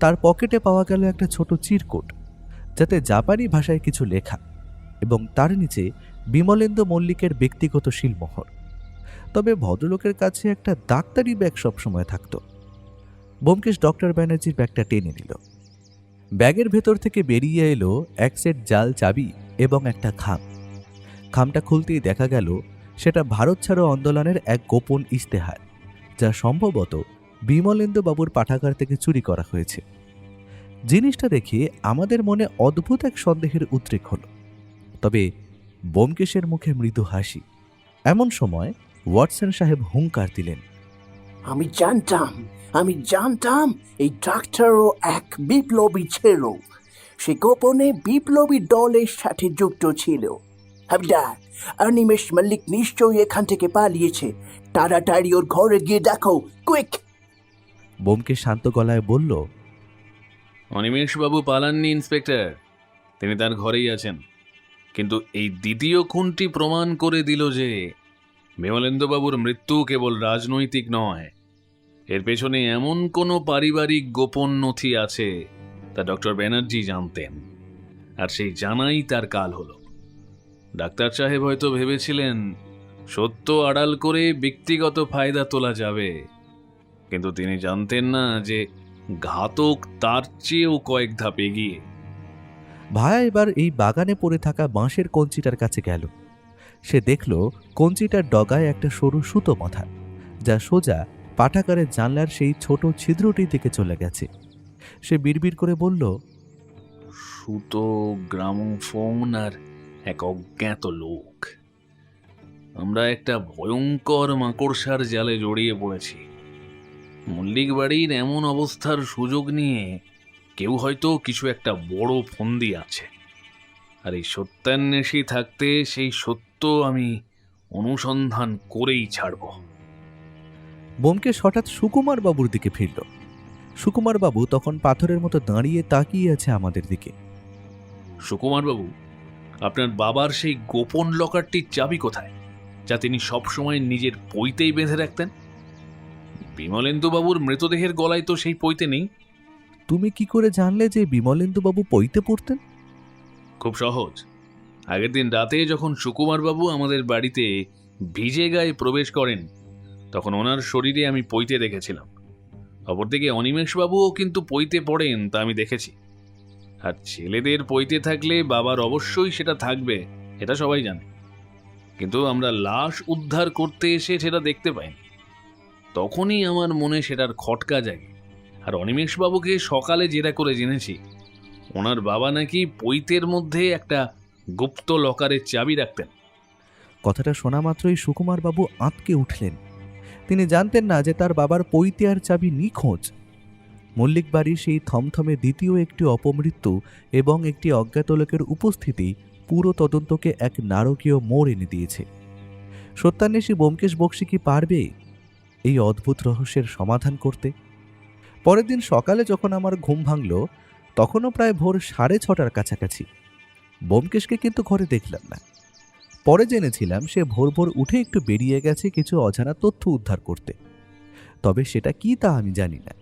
তার পকেটে পাওয়া গেল একটা ছোট চিরকুট, যাতে জাপানি ভাষায় কিছু লেখা এবং তার নিচে বিমলেন্দু মল্লিকের ব্যক্তিগত শিলমোহর। তবে ভদ্রলোকের কাছে একটা ডাক্তারি ব্যাগ সবসময় থাকত। ব্যোমকেশ ডক্টর ব্যানার্জির ব্যাগটা টেনে নিল। ব্যাগের ভেতর থেকে বেরিয়ে এলো এক সেট জাল চাবি এবং একটা খাম। খামটা খুলতেই দেখা গেল সেটা ভারত ছাড়ো আন্দোলনের এক গোপন ইস্তেহার, যা সম্ভবত বিমলেন্দু বাবুর পাঠাগার থেকে চুরি করা হয়েছে। জিনিসটা দেখে আমাদের মনে অদ্ভুত এক সন্দেহের উদ্রেক হলো, তবে ব্যোমকেশের মুখে মৃদু হাসি। এমন সময় ওয়াটসন সাহেব হুঙ্কার দিলেন, আমি জানতাম এই ডাক্তারও এক বিপ্লবী ছিল। সে গোপনে বিপ্লবী দলের সাথে যুক্ত ছিল। হাবিলদার, অনিমেষ মল্লিক নিশ্চয়ই এখান থেকে পালিয়েছে। তাড়াতাড়ি ওর ঘরে গিয়ে দেখো, কুইক! ব্যোমকেশ শান্ত গলায় বলল, অনিমেষবাবু পালাননি ইন্সপেক্টর, তিনি তার ঘরেই আছেন। কিন্তু এই দ্বিতীয় খুনটি প্রমাণ করে দিল যে বিমলেন্দুবাবুর মৃত্যু কেবল রাজনৈতিক নয়, এর পেছনে এমন কোনো পারিবারিক গোপন নথি আছে তা ডক্টর ব্যানার্জি জানতেন, আর সেই জানাই তার কাল হলো। ডাক্তার সাহেব হয়তো ভেবেছিলেন সত্য আড়াল করে ব্যক্তিগত ফায়দা তোলা যাবে, কিন্তু তিনি জানতেন না যে ঘাতক তার চেয়েও কয়েক ধাপ এগিয়ে। ভায়া এবার এই বাগানে পড়ে থাকা বাঁশের কঞ্চিটার কাছে গেল। সে দেখল কঞ্চিটার ডগায় একটা সরু সুতো বাঁধা, যা সোজা পাঠাগারের জানলার সেই ছোট ছিদ্রটির দিকে চলে গেছে। সে বিড়বিড় করে বলল, সুতো, গ্রামোফোন আর এক অজ্ঞাত লোক। আমরা একটা ভয়ঙ্কর মাকড়সার জালে জড়িয়ে পড়েছি। মল্লিক বাড়ির এমন অবস্থার সুযোগ নিয়ে কেউ হয়তো কিছু একটা বড় ফন্দি আছে, আর এই সত্যান্বেষী থাকতে সেই সত্য আমি অনুসন্ধান করেই ছাড়ব। ব্যোমকেশ হঠাৎ সুকুমার বাবুর দিকে ফিরল। সুকুমার বাবু তখন পাথরের মতো দাঁড়িয়ে তাকিয়ে আছে আমাদের দিকে। সুকুমার বাবু, আপনার বাবার সেই গোপন লকারটির চাবি কোথায়, যা তিনি সবসময় নিজের পইতেই বেঁধে রাখতেন? বিমলেন্দু বাবুর মৃতদেহের গলায় তো সেই পইতে নেই। তুমি কি করে জানলে যে বিমলেন্দু বাবু পইতে পড়তেন? খুব সহজ। আগের দিন রাতে যখন সুকুমার বাবু আমাদের বাড়িতে ভিজে গায়ে প্রবেশ করেন, তখন ওনার শরীরে আমি পইতে দেখেছিলাম। অপরদিকে অনিমেষবাবুও কিন্তু পইতে পড়েন, তা আমি দেখেছি। আর ছেলেদের পইতে থাকলে বাবার অবশ্যই সেটা থাকবে, এটা সবাই জানে। কিন্তু আমরা লাশ উদ্ধার করতে এসে সেটা দেখতে পাইনি। তখনই আমার মনে সেটার খটকা জাগে। আর অনিমেষবাবুকে সকালে যেটা করে জেনেছি, ওনার বাবা নাকি পৈতের মধ্যে একটা গুপ্ত লকারের চাবি রাখতেন। কথাটা শোনা মাত্রই সুকুমার বাবু আঁতকে উঠলেন। তিনি জানতেন না যে তার বাবার পৈতে আর চাবি নিখোঁজ। মল্লিক বাড়ির সেই থমথমে দ্বিতীয় একটি অপমৃত্যু এবং একটি অজ্ঞাত লোকের উপস্থিতি পুরো তদন্তকে এক নারকীয় মোড় এনে দিয়েছে। সত্যান্বেষী ব্যোমকেশ বক্সী কি পারবে এই অদ্ভুত রহস্যের সমাধান করতে? পরের দিন সকালে যখন আমার ঘুম ভাঙল, তখনও প্রায় ভোর 6:30টার কাছাকাছি। ব্যোমকেশকে কিন্তু ঘরে দেখলাম না। পরে জেনেছিলাম সে ভোর ভোর উঠে একটু বেরিয়ে গেছে কিছু অজানা তথ্য উদ্ধার করতে, তবে সেটা কি তা আমি জানি না।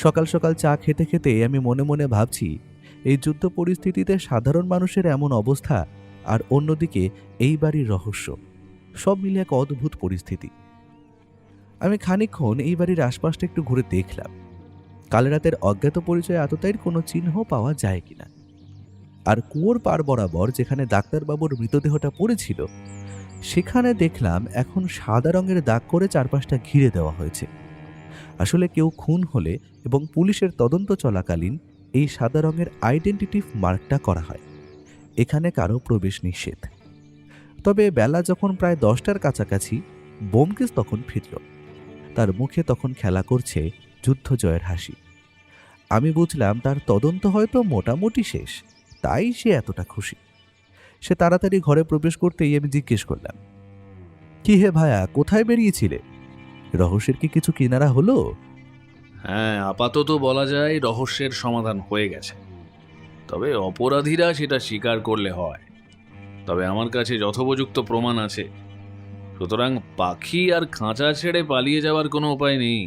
সকাল সকাল চা খেতে খেতে আমি মনে মনে ভাবছি, এই যুদ্ধ পরিস্থিতিতে সাধারণ মানুষের এমন অবস্থা, আর অন্যদিকে এই বাড়ির রহস্য, সব মিলে এক অদ্ভুত পরিস্থিতি। আমি খানিকক্ষণ এই বাড়ির আশপাশটা একটু ঘুরে দেখলাম, কাল রাতের অজ্ঞাত পরিচয় আততায়ীর কোনো চিহ্ন পাওয়া যায় কিনা। আর কুয়োর পাড় বরাবর যেখানে ডাক্তারবাবুর মৃতদেহটা পড়েছিল, সেখানে দেখলাম এখন সাদা রঙের দাগ করে চারপাশটা ঘিরে দেওয়া হয়েছে। আসলে কেউ খুন হলে এবং পুলিশের তদন্ত চলাকালীন এই সাদা রঙের আইডেন্টিটিভ মার্কটা করা হয়। এখানে কারো প্রবেশ নিষেধ। তবে বেলা যখন প্রায় 10টার কাছাকাছি, ব্যোমকেশ তখন ফিরল। তার মুখে তখন খেলা করছে যুদ্ধ জয়ের হাসি। আমি বুঝলাম তার তদন্ত হয়তো মোটামুটি শেষ, তাই সে এতটা খুশি। সে তাড়াতাড়ি ঘরে প্রবেশ করতেই আমি জিজ্ঞেস করলাম, কি হে ভায়া, কোথায় বেরিয়েছিলে? রহস্যের কি কিছু কিনারা হলো? হ্যাঁ, আপাতত বলা যায় রহস্যের সমাধান হয়ে গেছে। তবে অপরাধীরা সেটা স্বীকার করলে হয়। তবে আমার কাছে যথোপযুক্ত প্রমাণ আছে, সুতরাং পাখি আর খাঁচা ছেড়ে পালিয়ে যাওয়ার কোনো উপায় নেই।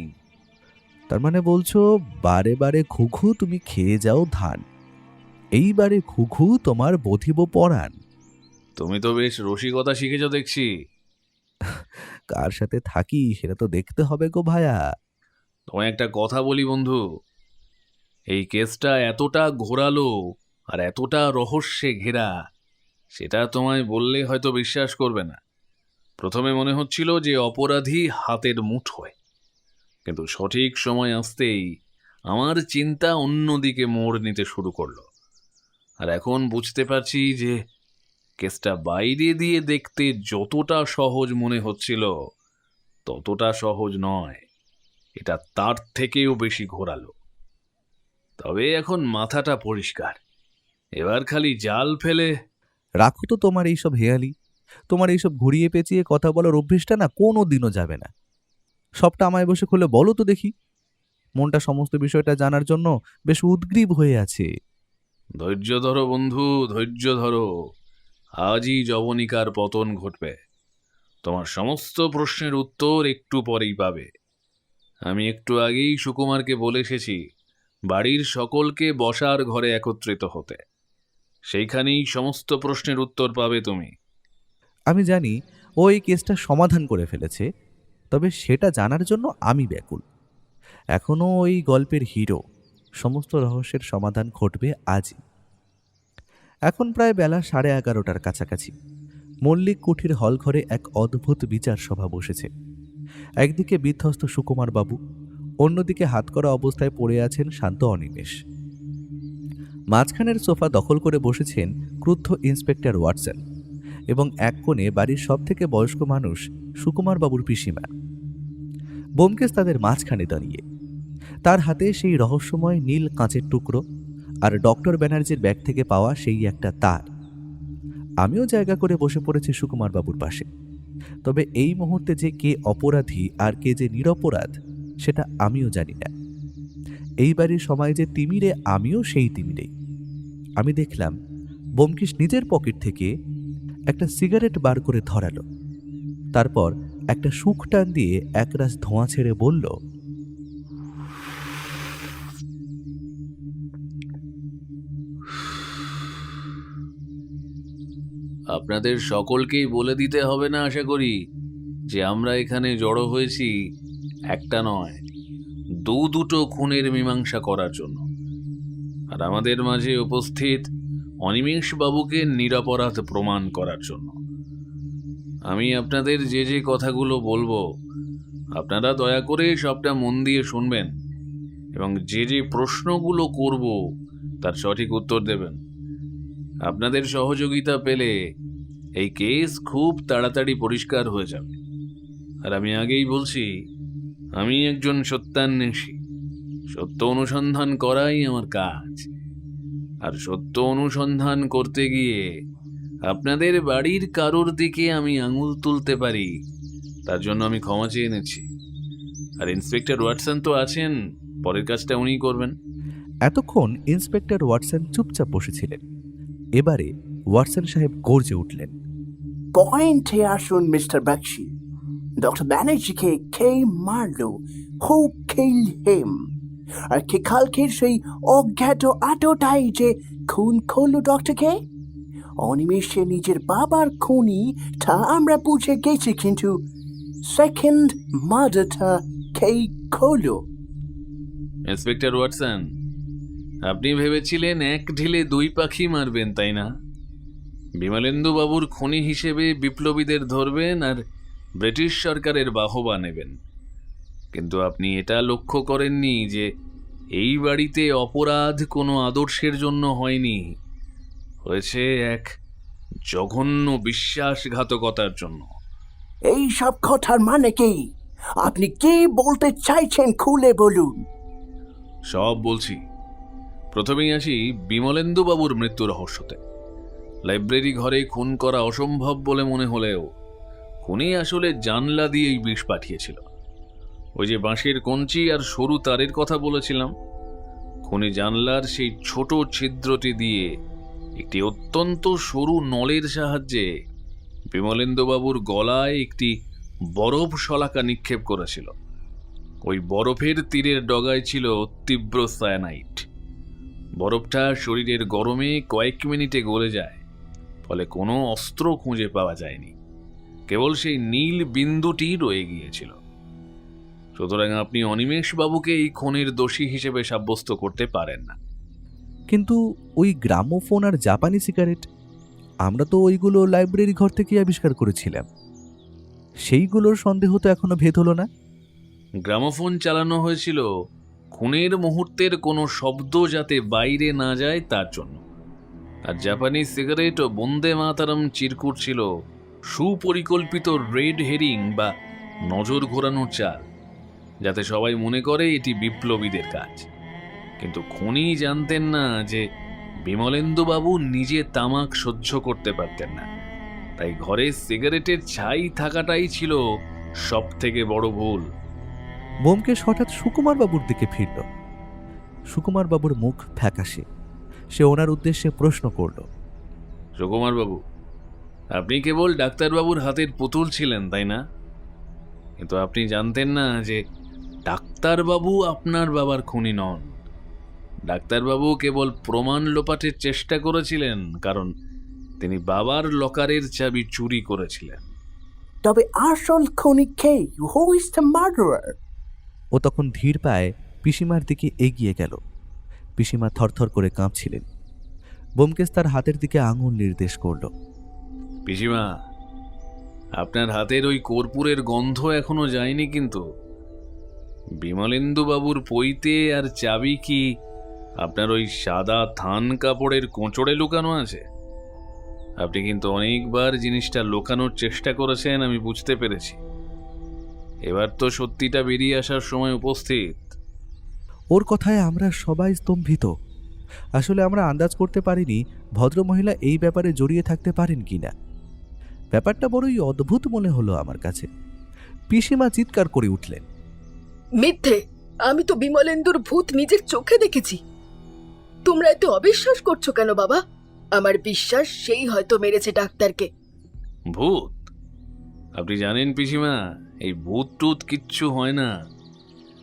তার মানে বলছো বারে বারে ঘুঘু তুমি খেয়ে যাও ধান, এইবারে ঘুঘু তোমার বধিব পরাণ। তুমি তো বেশ রসিকতা শিখেছ দেখছি। কার সাথে থাকি সেটা তো দেখতে হবে গো ভায়া। তোমায় একটা কথা বলি বন্ধু, এই কেসটা এতটা ঘোরালো আর এতটা রহস্যে ঘেরা, সেটা তোমায় বললে হয়তো বিশ্বাস করবে না। প্রথমে মনে হচ্ছিল যে অপরাধী হাতের মুঠোয়, কিন্তু সঠিক সময় আসতেই আমার চিন্তা অন্যদিকে মোড় নিতে শুরু করলো। আর এখন বুঝতে পারছি যে কেসটা বাইরে দিয়ে দেখতে যতটা সহজ মনে হচ্ছিল ততটা সহজ নয়, এটা তার থেকেও বেশি ঘোরালো। তবে এখন মাথাটা পরিষ্কার, এবার খালি জাল ফেলে। রাখো তো তোমার এইসব হেয়ালি, তোমার এইসব ঘুরিয়ে পেঁচিয়ে কথা বলার অভ্যেসটা না কোনো দিনও যাবে না। সবটা আমায় বসে খুলে বলো তো দেখি। মনটা সমস্ত বিষয়টা জানার জন্য বেশ উদগ্রীব হয়ে আছে। ধৈর্য ধরো বন্ধু, ধৈর্য ধরো। আজই যবনিকার পতন ঘটবে। তোমার সমস্ত প্রশ্নের উত্তর একটু পরেই পাবে। আমি একটু আগেই সুকুমারকে বলে এসেছি বাড়ির সকলকে বসার ঘরে একত্রিত হতে। সেইখানেই সমস্ত প্রশ্নের উত্তর পাবে তুমি। আমি জানি ও এই কেসটা সমাধান করে ফেলেছে, তবে সেটা জানার জন্য আমি ব্যাকুল। এখনও ওই গল্পের হিরো, সমস্ত রহস্যের সমাধান ঘটবে আজই। এখন প্রায় বেলা 11:30টার কাছাকাছি। মল্লিক কুঠির হলঘরে এক অদ্ভুত বিচার সভা বসেছে। একদিকে বিধ্বস্ত সুকুমার বাবু, অন্যদিকে হাতকড়া অবস্থায় পড়ে আছেন শান্ত অনিমেষ। মাঝখানের সোফা দখল করে বসেছেন ক্রুদ্ধ ইন্সপেক্টর ওয়াটসন, এবং এক কোণে বাড়ির সবথেকে বয়স্ক মানুষ সুকুমার বাবুর পিসিমা। ব্যোমকেশ তাদের মাঝখানে দাঁড়িয়ে, তার হাতে সেই রহস্যময় নীল কাঁচের টুকরো আর ডক্টর ব্যানার্জির ব্যাগ থেকে পাওয়া সেই একটা তার। আমিও জায়গা করে বসে পড়েছি সুকুমার বাবুর পাশে। তবে এই মুহূর্তে যে কে অপরাধী আর কে যে নিরপরাধ সেটা আমিও জানি না। এই বাড়ির সময় যে তিমিরে, আমিও সেই তিমিরেই। আমি দেখলাম ব্যোমকেশ নিজের পকেট থেকে একটা সিগারেট বার করে ধরালো, তারপর একটা শুক টান দিয়ে একরাশ ধোঁয়া ছেড়ে বলল, আপনাদের সকলকেই বলে দিতে হবে না আশা করি যে আমরা এখানে জড়ো হয়েছি একটা নয়, দুটো খুনের মীমাংসা করার জন্য। আর আমাদের মাঝে উপস্থিত অনিমেষ বাবুকে নিরপরাধ প্রমাণ করার জন্য। আমি আপনাদের যে যে কথাগুলো বলবো আপনারা দয়া করে সবটা মন দিয়ে শুনবেন, এবং যে যে প্রশ্নগুলো করব তার সঠিক উত্তর দেবেন। আপনাদের সহযোগিতা পেলে এই কেস খুব তাড়াতাড়ি পরিষ্কার হয়ে যাবে। আর আমি আগেই বলছি, আমি একজন সত্যান্বেষী। সত্য অনুসন্ধান করাই আমার কাজ। আর সত্য অনুসন্ধান করতে গিয়ে আপনাদের বাড়ির কারোর দিকে আমি আঙুল তুলতে পারি, তার জন্য আমি ক্ষমা চেয়ে এনেছি। আর ইন্সপেক্টর ওয়াটসন তো আছেন, পরের কাজটা উনিই করবেন। এতক্ষণ ইন্সপেক্টর ওয়াটসন চুপচাপ বসেছিলেন। এবারে ওয়াটসন সাহেব গর্জে উঠলেন, পয়েন্টে আসুন মিস্টার বাক্সি। ডক্টর ব্যানার্জিকে কে মারলো? হু কিল হিম? আর কে কালকের সেই অজ্ঞাত আততায়ী যে খুন করলো ডক্টরকে? অনিমেষে নিজের বাবার খুনি তা আমরা বুঝে গেছি, কিন্তু সেকেন্ড মার্ডারটা কে করলো? ইন্সপেক্টর ওয়াটসন, আপনি ভেবেছিলেন এক ঢিলে দুই পাখি মারবেন, তাই না? বিমলেন্দু বাবুর খুনি হিসেবে বিপ্লবীদের ধরবেন আর ব্রিটিশ সরকারের বাহবা নেবেন, কিন্তু আপনি এটা লক্ষ্য করেননি যে এই বাড়িতে অপরাধ কোনো আদর্শের জন্য হয়নি, হয়েছে এক জঘন্য বিশ্বাসঘাতকতার জন্য। এই সব কথার মানে কি? আপনি কি বলতে চাইছেন খুলে বলুন। সব বলছি। প্রথমেই আসি বিমলেন্দু বাবুর মৃত্যু রহস্যতে। লাইব্রেরি ঘরে খুন করা অসম্ভব বলে মনে হলেও খুনি আসলে জানলা দিয়েই বিষ পাঠিয়েছিল। ওই যে বাঁশের কঞ্চি আর সরু তারের কথা বলেছিলাম, খুনি জানলার সেই ছোট ছিদ্রটি দিয়ে একটি অত্যন্ত সরু নলের সাহায্যে বিমলেন্দুবাবুর গলায় একটি বরফ শলাকা নিক্ষেপ করেছিল। ওই বরফের তীরের ডগায় ছিল তীব্র সায়ানাইট। বরফটা শরীরের গরমে কয়েক মিনিটে গলে যায়, ফলে কোনো অস্ত্র খুঁজে পাওয়া যায়নি, কেবল সেই নীল বিন্দুটি রয়ে গিয়েছিল। সুতরাং আপনি অনিমেষ বাবুকে এই খুনের দোষী হিসেবে সাব্যস্ত করতে পারেন না। কিন্তু ওই গ্রামোফোন আর জাপানি সিগারেট, আমরা তো ওইগুলো লাইব্রেরি ঘর থেকে আবিষ্কার করেছিলাম। সেইগুলোর সন্দেহ তো এখনো ভেদ হলো না। গ্রামোফোন চালানো হয়েছিল খুনের মুহূর্তের কোনো শব্দ যাতে বাইরে না যায় তার জন্য, আর জাপানি সিগারেট ও বন্দে মাতারাম চিরকুট ছিল সুপরিকল্পিত রেড হেরিং বা নজর ঘোরানোর চাল, যাতে সবাই মনে করে এটি বিপ্লবীদের কাজ। কিন্তু খুনি জানতেন না যে বিমলেন্দুবাবু নিজে তামাক সহ্য করতে পারতেন না, তাই ঘরে সিগারেটের ছাই থাকাটাই ছিল সব থেকে বড় ভুল। ব্যোমকেশ হঠাৎ সুকুমার বাবুর দিকে ফিরল। সুকুমার বাবুর মুখ ফ্যাকাশে। সে ওনার উদ্দেশ্যে প্রশ্ন করল, সুকুমার বাবু, আপনি কেবল ডাক্তারবাবুর হাতের পুতুল ছিলেন, তাই না? কিন্তু আপনি জানতেন না যে ডাক্তারবাবু আপনার বাবার খুনি নন। ডাক্তারবাবু কেবল প্রমাণ লোপাটের চেষ্টা করেছিলেন, কারণ তিনি বাবার লকারের চাবি চুরি করেছিলেন। তবে আসল খুনি কে? Who is the murderer? ও তখন ধীর পায়ে পিসিমার দিকে এগিয়ে গেল। পিসিমা থরথর করে কাঁপছিলেন। ব্যোমকেশ তার হাতের দিকে আঙুল নির্দেশ করল। পিসিমা, আপনার হাতের ওই কর্পূরের গন্ধ এখনো যায়নি, কিন্তু বিমলেন্দু বাবুর পৈতে আর চাবি কি আপনার ওই সাদা থান কাপড়ের কোঁচড়ে লুকানো আছে? আপনি কিন্তু অনেকবার জিনিসটা লুকানোর চেষ্টা করেছেন, আমি বুঝতে পেরেছি। এবার তো সত্যিটা বেরিয়ে আসার সময় উপস্থিত। ওর কথায় আমরা সবাই স্তম্ভিত। আসলে আমরা আন্দাজ করতে পারিনি ভদ্রমহিলা এই ব্যাপারে জড়িয়ে থাকতে পারেন কিনা। ব্যাপারটা বড়ই অদ্ভুত মনে হলো আমার কাছে। পিসিমা চিৎকার করে উঠলেন, মিথ্যে! আমি তো বিমলেন্দুর ভূত নিজের চোখে দেখেছি। তোমরা এত অবিশ্বাস করছো কেন বাবা? আমার বিশ্বাস সেই হয়তো মেরেছে ডাক্তারকে। ভূত? আপনি জানেন পিসিমা, এই ভূত টুত কিচ্ছু হয় না।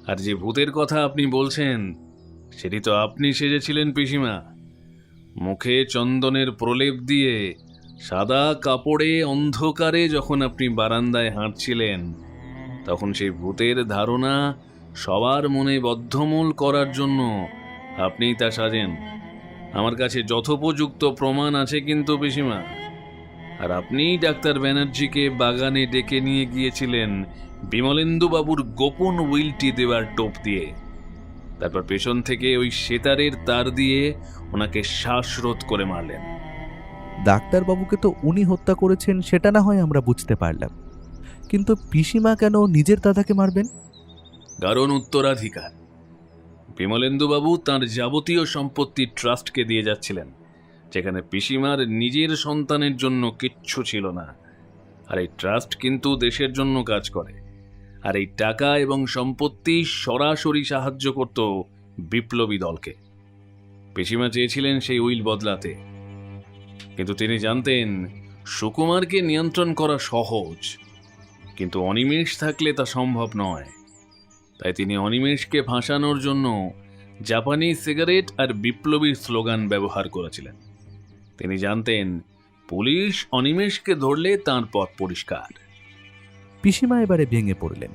আর যে ভূতের কথা আপনি বলছেন সেটি তো আপনি সেজেছিলেন পিসিমা। মুখে চন্দনের প্রলেপ দিয়ে সাদা কাপড়ে অন্ধকারে যখন আপনি বারান্দায় হাঁটছিলেন, তখন সেই ভূতের ধারণা সবার মনে বদ্ধমূল করার জন্য আপনিই তা সাজেন। আমার কাছে যথোপযুক্ত প্রমাণ আছে কিন্তু পিসিমা। আর আপনিই ডাক্তার ব্যানার্জিকে বাগানে ডেকে নিয়ে গিয়েছিলেন বিমলেন্দু বাবুর গোপন উইলটি দেওয়ার টোপ দিয়ে। তারপর পেছন থেকে ওই সেতারের তার দিয়ে ওনাকে শ্বাসরোধ করে মারলেন। ডাক্তারবাবুকে তো উনি হত্যা করেছেন, সেটা না হয় আমরা বুঝতে পারলাম, কিন্তু পিসিমা কেন নিজের দাদাকে মারবেন? কারণ উত্তরাধিকার। বিমলেন্দুবাবু তাঁর যাবতীয় সম্পত্তি ট্রাস্টকে দিয়ে যাচ্ছিলেন, যেখানে পিসিমার নিজের সন্তানের জন্য কিচ্ছু ছিল না। আর এই ট্রাস্ট কিন্তু দেশের জন্য কাজ করে, আর এই টাকা এবং সম্পত্তি সরাসরি সাহায্য করত বিপ্লবী দলকে। পিসিমা চেয়েছিলেন সেই উইল বদলাতে, কিন্তু তিনি জানতেন সুকুমারকে নিয়ন্ত্রণ করা সহজ, কিন্তু অনিমেষ থাকলে তা সম্ভব নয়। তাই তিনি অনিমেষকে ফাঁসানোর জন্য জাপানি সিগারেট আর বিপ্লবীর স্লোগান ব্যবহার করেছিলেন। তিনি জানতেন পুলিশ অনিমেষকে ধরলে তাঁর পথ পরিষ্কার। পিসিমা এবারে ভেঙে পড়লেন।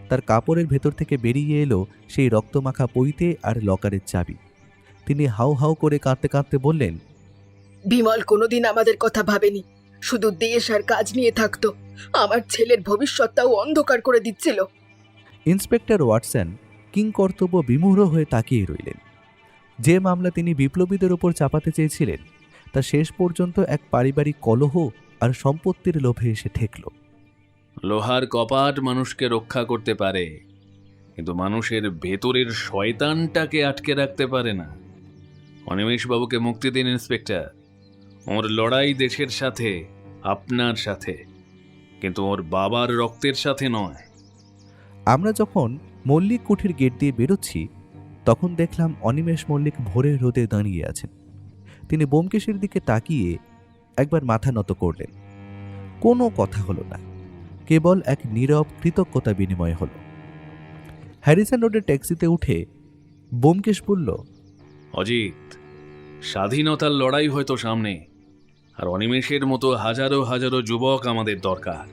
তার কাপড়ের ভেতর থেকে বেরিয়ে এলো সেই রক্তমাখা পৈতে আর লকারের চাবি। তিনি হাউ হাউ করে কাঁদতে কাঁদতে বললেন, বিমল কোনোদিন আমাদের কথা ভাবেনি, শুধু দেশ আর কাজ নিয়ে থাকতো। আমার ছেলের ভবিষ্যৎটাও অন্ধকার করে দিচ্ছিল। ইন্সপেক্টর ওয়াটসন কিংকর্তব্য বিমূঢ় হয়ে তাকিয়ে রইলেন। যে মামলা তিনি বিপ্লবীদের ওপর চাপাতে চেয়েছিলেন, তা শেষ পর্যন্ত এক পারিবারিক কলহ আর সম্পত্তির লোভে এসে ঠেকল। লোহার কপাট মানুষকে রক্ষা করতে পারে, কিন্তু মানুষের ভেতরের শয়তানটাকে আটকে রাখতে পারে না। অনিমেষবাবুকে মুক্তি দিন ইন্সপেক্টর। ওর লড়াই দেশের সাথে, আপনার সাথে, কিন্তু ওর বাবার রক্তের সাথে নয়। আমরা যখন মল্লিক কুঠির গেট দিয়ে বেরোচ্ছি, তখন দেখলাম অনিমেষ মল্লিক ভোরের রোদে দাঁড়িয়ে আছেন। তিনি ব্যোমকেশের দিকে তাকিয়ে একবার মাথা নত করলেন। কোনো কথা হলো না, কেবল এক নীরব কৃতজ্ঞতা বিনিময় হলো। হ্যারিসন রোডের ট্যাক্সিতে উঠে ব্যোমকেশ বলল, অজিত, স্বাধীনতার লড়াই হয়তো সামনে, আর অনিমেষের মতো হাজারো হাজারো যুবক আমাদের দরকার।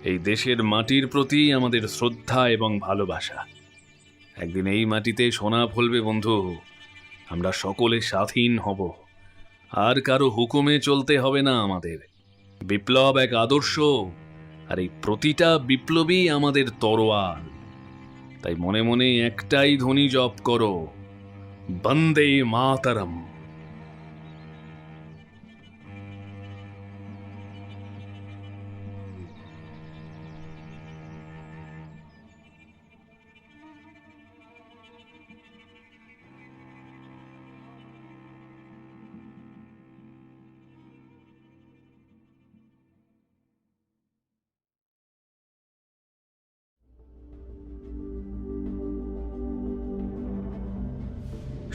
এই দেশের মাটির প্রতি আমাদের শ্রদ্ধা এবং ভালোবাসা। একদিন এই মাটিতে সোনা ফলবে বন্ধু। আমরা সকলে স্বাধীন হব, আর কারো হুকুমে চলতে হবে না আমাদের। বিপ্লব এক আদর্শ, আর এই প্রতিটা বিপ্লবী আমাদের তরোয়াল। তাই মনে মনে একটাই ধ্বনি জপ করো, বন্দে মাতরম।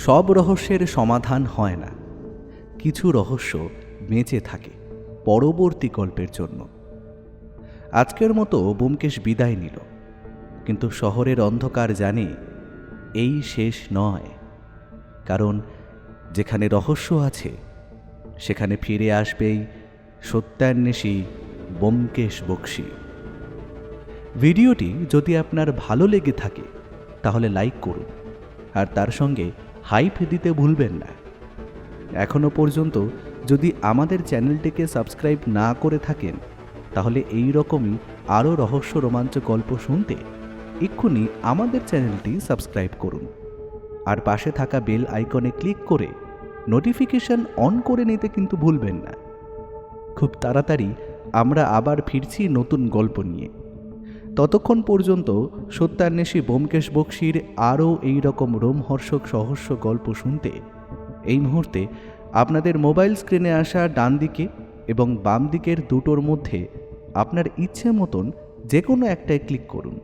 সব রহস্যের সমাধান হয় না, কিছু রহস্য বেঁচে থাকে পরবর্তী গল্পের জন্য। আজকের মতো ব্যোমকেশ বিদায় নিল, কিন্তু শহরের অন্ধকার জানে এই শেষ নয়। কারণ যেখানে রহস্য আছে সেখানে ফিরে আসবেই সত্যান্বেষী ব্যোমকেশ বক্সী। ভিডিওটি যদি আপনার ভালো লেগে থাকে তাহলে লাইক করুন, আর তার সঙ্গে হাইপ দিতে ভুলবেন না। এখনও পর্যন্ত যদি আমাদের চ্যানেলটিকে সাবস্ক্রাইব না করে থাকেন তাহলে এই রকমই আরও রহস্য রোমাঞ্চ গল্প শুনতে এক্ষুনি আমাদের চ্যানেলটি সাবস্ক্রাইব করুন, আর পাশে থাকা বেল আইকনে ক্লিক করে নোটিফিকেশন অন করে নিতে কিন্তু ভুলবেন না। খুব তাড়াতাড়ি আমরা আবার ফিরছি নতুন গল্প নিয়ে। ততক্ষণ পর্যন্ত সত্যান্বেষী ব্যোমকেশ বক্সীর আরও এই রকম রোমহর্ষক সহস্য গল্প শুনতে এই মুহূর্তে আপনাদের মোবাইল স্ক্রিনে আসা ডান দিকে এবং বাম দিকের দুটোর মধ্যে আপনার ইচ্ছে মতন যে কোনো একটায় ক্লিক করুন।